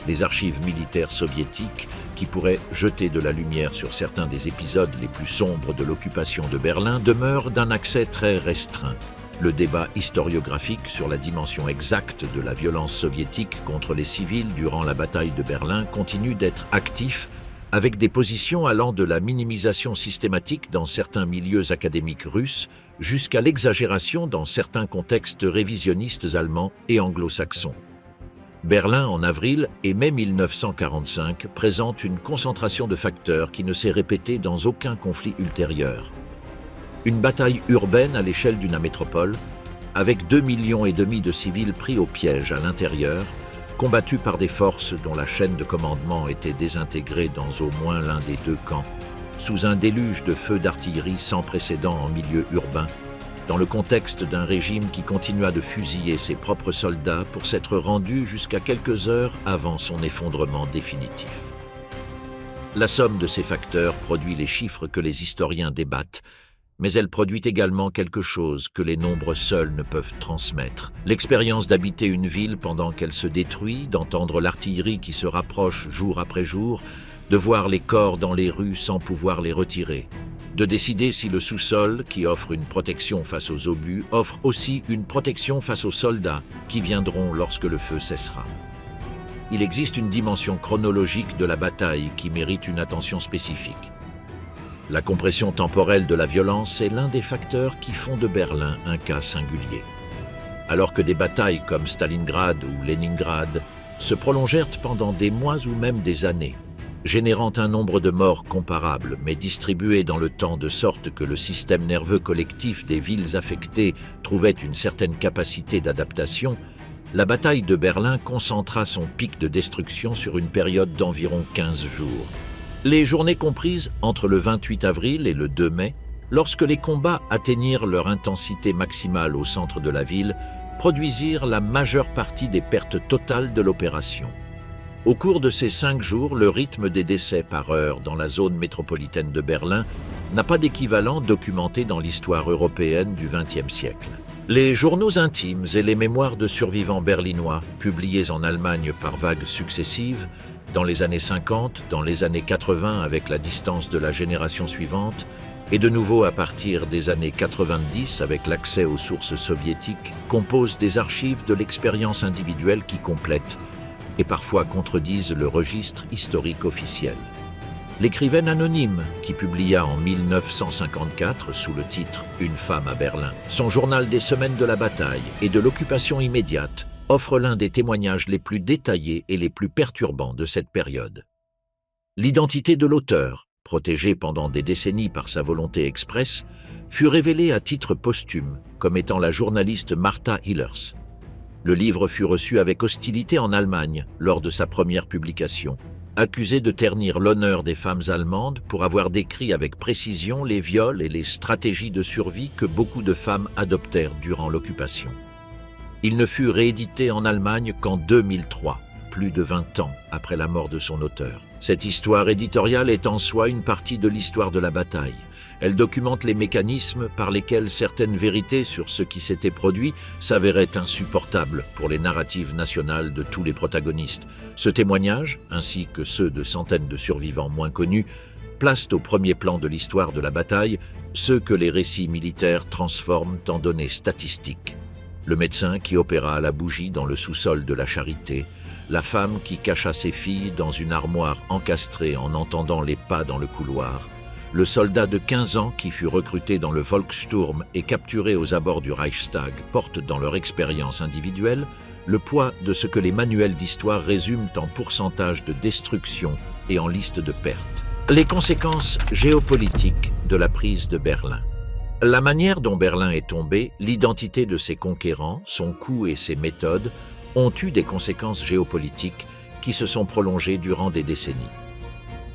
Les archives militaires soviétiques, qui pourraient jeter de la lumière sur certains des épisodes les plus sombres de l'occupation de Berlin, demeurent d'un accès très restreint. Le débat historiographique sur la dimension exacte de la violence soviétique contre les civils durant la bataille de Berlin continue d'être actif, avec des positions allant de la minimisation systématique dans certains milieux académiques russes jusqu'à l'exagération dans certains contextes révisionnistes allemands et anglo-saxons. Berlin, en avril et mai 1945, présente une concentration de facteurs qui ne s'est répétée dans aucun conflit ultérieur. Une bataille urbaine à l'échelle d'une métropole, avec 2,5 millions de civils pris au piège à l'intérieur, combattus par des forces dont la chaîne de commandement était désintégrée dans au moins l'un des deux camps, sous un déluge de feux d'artillerie sans précédent en milieu urbain, dans le contexte d'un régime qui continua de fusiller ses propres soldats pour s'être rendu jusqu'à quelques heures avant son effondrement définitif. La somme de ces facteurs produit les chiffres que les historiens débattent, mais elle produit également quelque chose que les nombres seuls ne peuvent transmettre. L'expérience d'habiter une ville pendant qu'elle se détruit, d'entendre l'artillerie qui se rapproche jour après jour, de voir les corps dans les rues sans pouvoir les retirer, de décider si le sous-sol, qui offre une protection face aux obus, offre aussi une protection face aux soldats qui viendront lorsque le feu cessera. Il existe une dimension chronologique de la bataille qui mérite une attention spécifique. La compression temporelle de la violence est l'un des facteurs qui font de Berlin un cas singulier. Alors que des batailles comme Stalingrad ou Leningrad se prolongèrent pendant des mois ou même des années, générant un nombre de morts comparable, mais distribués dans le temps de sorte que le système nerveux collectif des villes affectées trouvait une certaine capacité d'adaptation, la bataille de Berlin concentra son pic de destruction sur une période d'environ 15 jours. Les journées comprises entre le 28 avril et le 2 mai, lorsque les combats atteignirent leur intensité maximale au centre de la ville, produisirent la majeure partie des pertes totales de l'opération. Au cours de ces 5 jours, le rythme des décès par heure dans la zone métropolitaine de Berlin n'a pas d'équivalent documenté dans l'histoire européenne du XXe siècle. Les journaux intimes et les mémoires de survivants berlinois, publiés en Allemagne par vagues successives, dans les années 50, dans les années 80 avec la distance de la génération suivante, et de nouveau à partir des années 90 avec l'accès aux sources soviétiques, composent des archives de l'expérience individuelle qui complètent et parfois contredisent le registre historique officiel. L'écrivaine anonyme, qui publia en 1954 sous le titre « Une femme à Berlin », son journal des semaines de la bataille et de l'occupation immédiate, offre l'un des témoignages les plus détaillés et les plus perturbants de cette période. L'identité de l'auteur, protégée pendant des décennies par sa volonté expresse, fut révélée à titre posthume comme étant la journaliste Martha Hillers. Le livre fut reçu avec hostilité en Allemagne lors de sa première publication, accusé de ternir l'honneur des femmes allemandes pour avoir décrit avec précision les viols et les stratégies de survie que beaucoup de femmes adoptèrent durant l'occupation. Il ne fut réédité en Allemagne qu'en 2003, plus de 20 ans après la mort de son auteur. Cette histoire éditoriale est en soi une partie de l'histoire de la bataille. Elle documente les mécanismes par lesquels certaines vérités sur ce qui s'était produit s'avéraient insupportables pour les narratives nationales de tous les protagonistes. Ce témoignage, ainsi que ceux de centaines de survivants moins connus, placent au premier plan de l'histoire de la bataille ceux que les récits militaires transforment en données statistiques. Le médecin qui opéra à la bougie dans le sous-sol de la Charité, la femme qui cacha ses filles dans une armoire encastrée en entendant les pas dans le couloir, le soldat de 15 ans qui fut recruté dans le Volkssturm et capturé aux abords du Reichstag portent dans leur expérience individuelle le poids de ce que les manuels d'histoire résument en pourcentage de destruction et en liste de pertes. Les conséquences géopolitiques de la prise de Berlin. La manière dont Berlin est tombé, l'identité de ses conquérants, son coût et ses méthodes ont eu des conséquences géopolitiques qui se sont prolongées durant des décennies.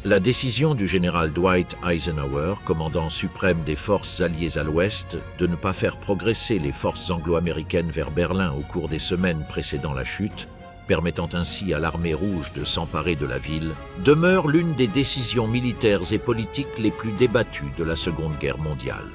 La décision du général Dwight Eisenhower, commandant suprême des forces alliées à l'Ouest, de ne pas faire progresser les forces anglo-américaines vers Berlin au cours des semaines précédant la chute, permettant ainsi à l'armée rouge de s'emparer de la ville, demeure l'une des décisions militaires et politiques les plus débattues de la Seconde Guerre mondiale.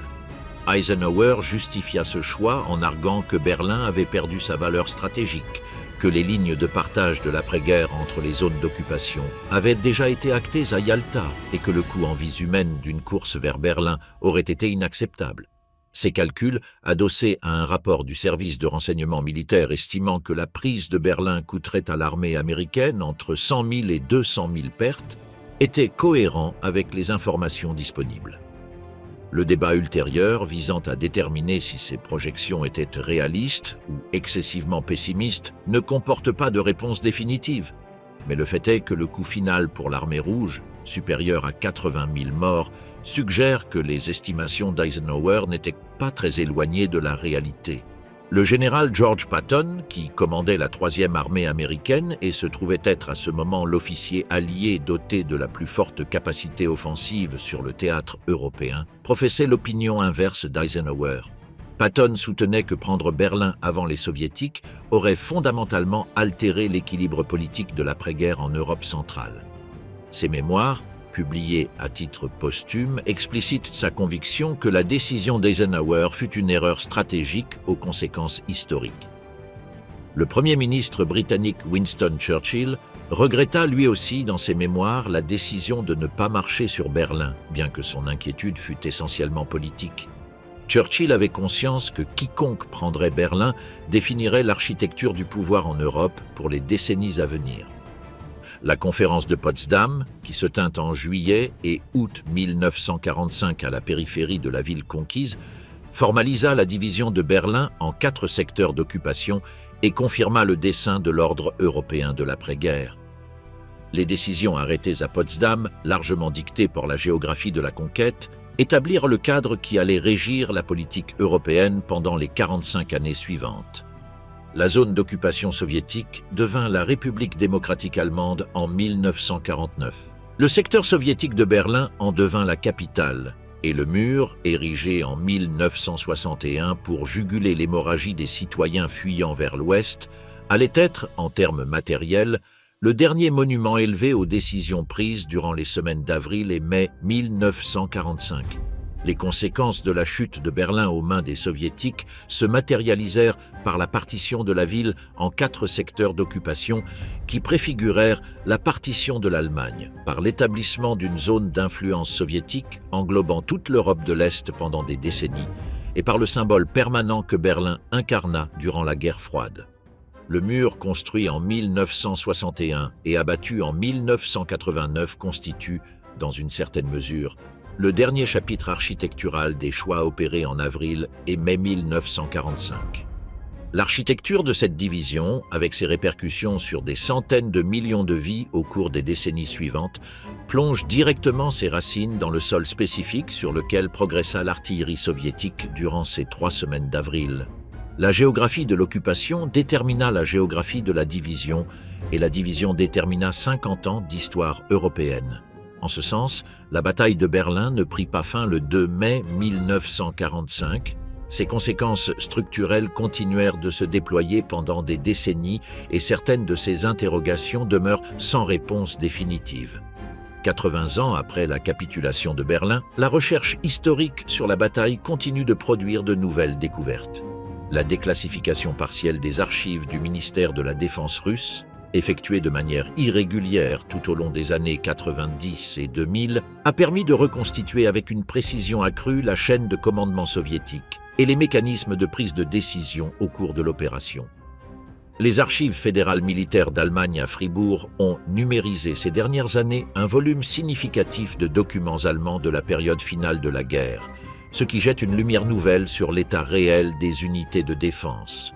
Eisenhower justifia ce choix en arguant que Berlin avait perdu sa valeur stratégique, que les lignes de partage de l'après-guerre entre les zones d'occupation avaient déjà été actées à Yalta et que le coût en vies humaines d'une course vers Berlin aurait été inacceptable. Ces calculs, adossés à un rapport du service de renseignement militaire estimant que la prise de Berlin coûterait à l'armée américaine entre 100 000 et 200 000 pertes, étaient cohérents avec les informations disponibles. Le débat ultérieur visant à déterminer si ces projections étaient réalistes ou excessivement pessimistes ne comporte pas de réponse définitive. Mais le fait est que le coût final pour l'armée rouge, supérieur à 80 000 morts, suggère que les estimations d'Eisenhower n'étaient pas très éloignées de la réalité. Le général George Patton, qui commandait la 3e armée américaine et se trouvait être à ce moment l'officier allié doté de la plus forte capacité offensive sur le théâtre européen, professait l'opinion inverse d'Eisenhower. Patton soutenait que prendre Berlin avant les Soviétiques aurait fondamentalement altéré l'équilibre politique de l'après-guerre en Europe centrale. Ses mémoires, publié à titre posthume, explicite sa conviction que la décision d'Eisenhower fut une erreur stratégique aux conséquences historiques. Le Premier ministre britannique Winston Churchill regretta lui aussi dans ses mémoires la décision de ne pas marcher sur Berlin, bien que son inquiétude fût essentiellement politique. Churchill avait conscience que quiconque prendrait Berlin définirait l'architecture du pouvoir en Europe pour les décennies à venir. La conférence de Potsdam, qui se tint en juillet et août 1945 à la périphérie de la ville conquise, formalisa la division de Berlin en 4 secteurs d'occupation et confirma le dessein de l'ordre européen de l'après-guerre. Les décisions arrêtées à Potsdam, largement dictées par la géographie de la conquête, établirent le cadre qui allait régir la politique européenne pendant les 45 années suivantes. La zone d'occupation soviétique devint la République démocratique allemande en 1949. Le secteur soviétique de Berlin en devint la capitale, et le mur, érigé en 1961 pour juguler l'hémorragie des citoyens fuyant vers l'ouest, allait être, en termes matériels, le dernier monument élevé aux décisions prises durant les semaines d'avril et mai 1945. Les conséquences de la chute de Berlin aux mains des Soviétiques se matérialisèrent par la partition de la ville en 4 secteurs d'occupation qui préfigurèrent la partition de l'Allemagne, par l'établissement d'une zone d'influence soviétique englobant toute l'Europe de l'Est pendant des décennies, et par le symbole permanent que Berlin incarna durant la guerre froide. Le mur construit en 1961 et abattu en 1989 constitue, dans une certaine mesure, le dernier chapitre architectural des choix opérés en avril et mai 1945. L'architecture de cette division, avec ses répercussions sur des centaines de millions de vies au cours des décennies suivantes, plonge directement ses racines dans le sol spécifique sur lequel progressa l'artillerie soviétique durant ces 3 semaines d'avril. La géographie de l'occupation détermina la géographie de la division, et la division détermina 50 ans d'histoire européenne. En ce sens, la bataille de Berlin ne prit pas fin le 2 mai 1945. Ses conséquences structurelles continuèrent de se déployer pendant des décennies et certaines de ces interrogations demeurent sans réponse définitive. 80 ans après la capitulation de Berlin, la recherche historique sur la bataille continue de produire de nouvelles découvertes. La déclassification partielle des archives du ministère de la Défense russe, effectuée de manière irrégulière tout au long des années 90 et 2000, a permis de reconstituer avec une précision accrue la chaîne de commandement soviétique et les mécanismes de prise de décision au cours de l'opération. Les archives fédérales militaires d'Allemagne à Fribourg ont numérisé ces dernières années un volume significatif de documents allemands de la période finale de la guerre, ce qui jette une lumière nouvelle sur l'état réel des unités de défense.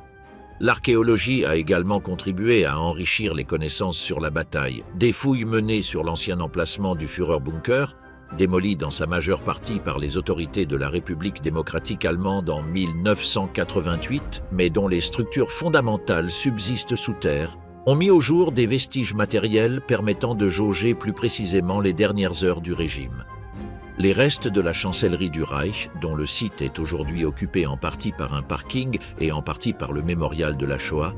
L'archéologie a également contribué à enrichir les connaissances sur la bataille. Des fouilles menées sur l'ancien emplacement du Führerbunker, démoli dans sa majeure partie par les autorités de la République démocratique allemande en 1988, mais dont les structures fondamentales subsistent sous terre, ont mis au jour des vestiges matériels permettant de jauger plus précisément les dernières heures du régime. Les restes de la chancellerie du Reich, dont le site est aujourd'hui occupé en partie par un parking et en partie par le mémorial de la Shoah,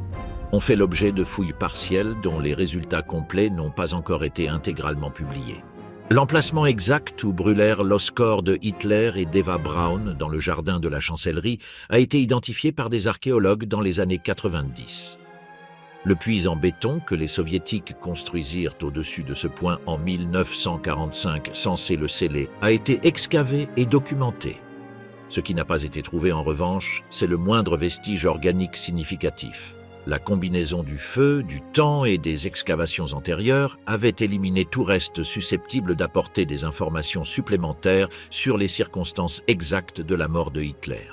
ont fait l'objet de fouilles partielles dont les résultats complets n'ont pas encore été intégralement publiés. L'emplacement exact où brûlèrent l'os corps de Hitler et d'Eva Braun dans le jardin de la chancellerie a été identifié par des archéologues dans les années 90. Le puits en béton que les Soviétiques construisirent au-dessus de ce point en 1945, censé le sceller, a été excavé et documenté. Ce qui n'a pas été trouvé en revanche, c'est le moindre vestige organique significatif. La combinaison du feu, du temps et des excavations antérieures avait éliminé tout reste susceptible d'apporter des informations supplémentaires sur les circonstances exactes de la mort de Hitler.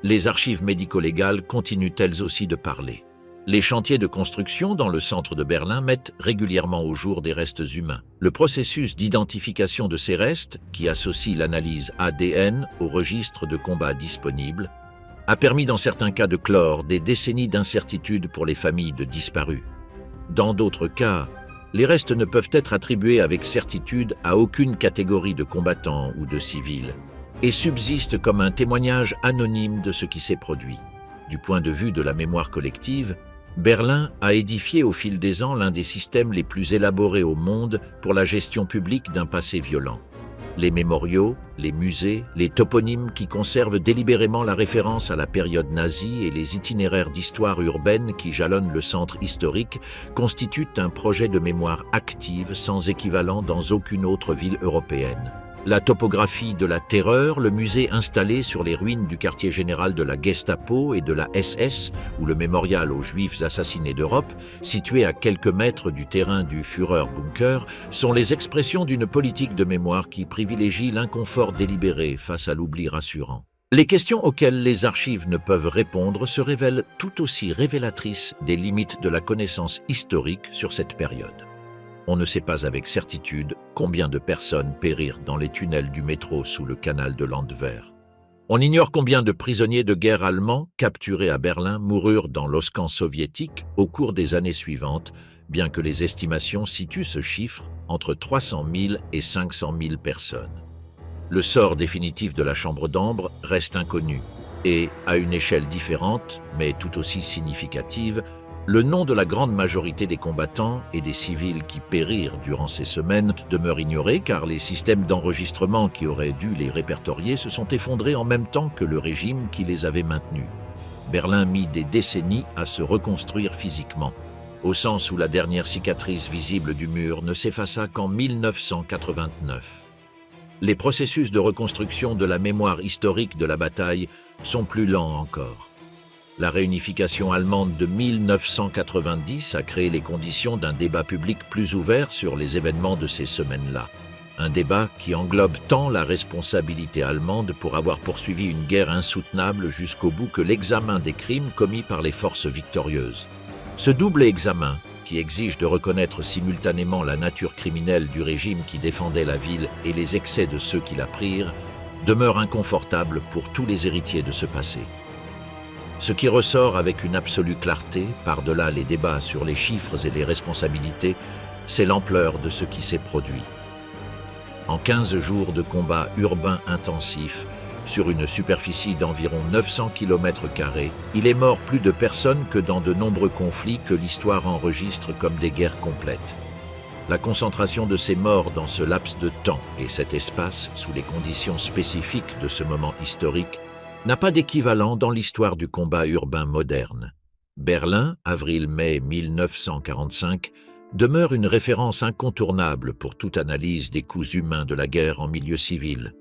Les archives médico-légales continuent elles aussi de parler. Les chantiers de construction dans le centre de Berlin mettent régulièrement au jour des restes humains. Le processus d'identification de ces restes, qui associe l'analyse ADN au registre de combat disponible, a permis dans certains cas de clore des décennies d'incertitude pour les familles de disparus. Dans d'autres cas, les restes ne peuvent être attribués avec certitude à aucune catégorie de combattants ou de civils, et subsistent comme un témoignage anonyme de ce qui s'est produit. Du point de vue de la mémoire collective, Berlin a édifié au fil des ans l'un des systèmes les plus élaborés au monde pour la gestion publique d'un passé violent. Les mémoriaux, les musées, les toponymes qui conservent délibérément la référence à la période nazie et les itinéraires d'histoire urbaine qui jalonnent le centre historique constituent un projet de mémoire active sans équivalent dans aucune autre ville européenne. La topographie de la terreur, le musée installé sur les ruines du quartier général de la Gestapo et de la SS, ou le mémorial aux Juifs assassinés d'Europe, situé à quelques mètres du terrain du Führerbunker, sont les expressions d'une politique de mémoire qui privilégie l'inconfort délibéré face à l'oubli rassurant. Les questions auxquelles les archives ne peuvent répondre se révèlent tout aussi révélatrices des limites de la connaissance historique sur cette période. On ne sait pas avec certitude combien de personnes périrent dans les tunnels du métro sous le canal de Landwehr. On ignore combien de prisonniers de guerre allemands, capturés à Berlin, moururent dans l'Oscan soviétique au cours des années suivantes, bien que les estimations situent ce chiffre entre 300 000 et 500 000 personnes. Le sort définitif de la chambre d'Ambre reste inconnu et, à une échelle différente, mais tout aussi significative, le nom de la grande majorité des combattants et des civils qui périrent durant ces semaines demeure ignoré car les systèmes d'enregistrement qui auraient dû les répertorier se sont effondrés en même temps que le régime qui les avait maintenus. Berlin mit des décennies à se reconstruire physiquement, au sens où la dernière cicatrice visible du mur ne s'effaça qu'en 1989. Les processus de reconstruction de la mémoire historique de la bataille sont plus lents encore. La réunification allemande de 1990 a créé les conditions d'un débat public plus ouvert sur les événements de ces semaines-là. Un débat qui englobe tant la responsabilité allemande pour avoir poursuivi une guerre insoutenable jusqu'au bout que l'examen des crimes commis par les forces victorieuses. Ce double examen, qui exige de reconnaître simultanément la nature criminelle du régime qui défendait la ville et les excès de ceux qui la prirent, demeure inconfortable pour tous les héritiers de ce passé. Ce qui ressort avec une absolue clarté, par-delà les débats sur les chiffres et les responsabilités, c'est l'ampleur de ce qui s'est produit. En 15 jours de combats urbains intensifs, sur une superficie d'environ 900 km², il est mort plus de personnes que dans de nombreux conflits que l'histoire enregistre comme des guerres complètes. La concentration de ces morts dans ce laps de temps et cet espace, sous les conditions spécifiques de ce moment historique, n'a pas d'équivalent dans l'histoire du combat urbain moderne. Berlin, avril-mai 1945, demeure une référence incontournable pour toute analyse des coûts humains de la guerre en milieu civil.